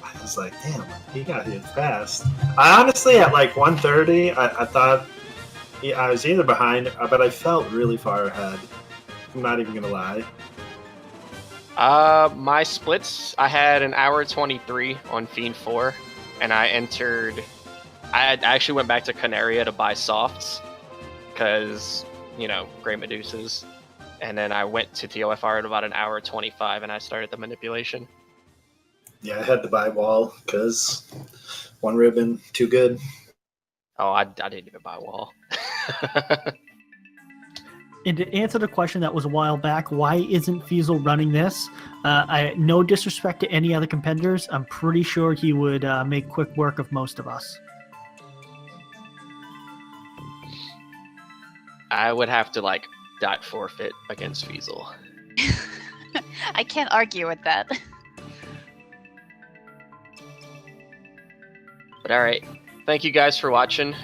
[SPEAKER 4] I was like, damn, he got here fast. I honestly, at 1:30, I thought I was either behind, but I felt really far ahead. I'm not even gonna lie.
[SPEAKER 3] My splits, I had an hour 23 on Fiend 4, and I actually went back to Canaria to buy softs, because, Grey Medusas. And then I went to TOFR at about an hour 25, and I started the manipulation.
[SPEAKER 4] Yeah, I had to buy wall, because one ribbon, too good.
[SPEAKER 1] Oh,
[SPEAKER 3] I didn't even buy wall.
[SPEAKER 1] And to answer the question that was a while back, why isn't Feasel running this? No disrespect to any other competitors. I'm pretty sure he would make quick work of most of us.
[SPEAKER 3] I would have to, dot forfeit against Feasel.
[SPEAKER 2] I can't argue with that.
[SPEAKER 3] But alright, thank you guys for watching.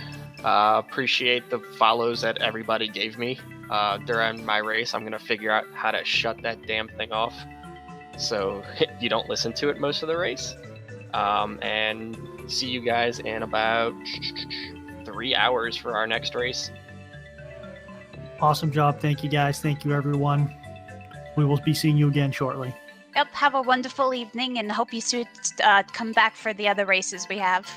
[SPEAKER 3] Appreciate the follows that everybody gave me. during my race, I'm gonna figure out how to shut that damn thing off, so you don't listen to it most of the race. And see you guys in about 3 hours for our next race.
[SPEAKER 1] Awesome job. Thank you, guys. Thank you, everyone. We will be seeing you again shortly.
[SPEAKER 2] Yep, have a wonderful evening and hope you soon come back for the other races we have.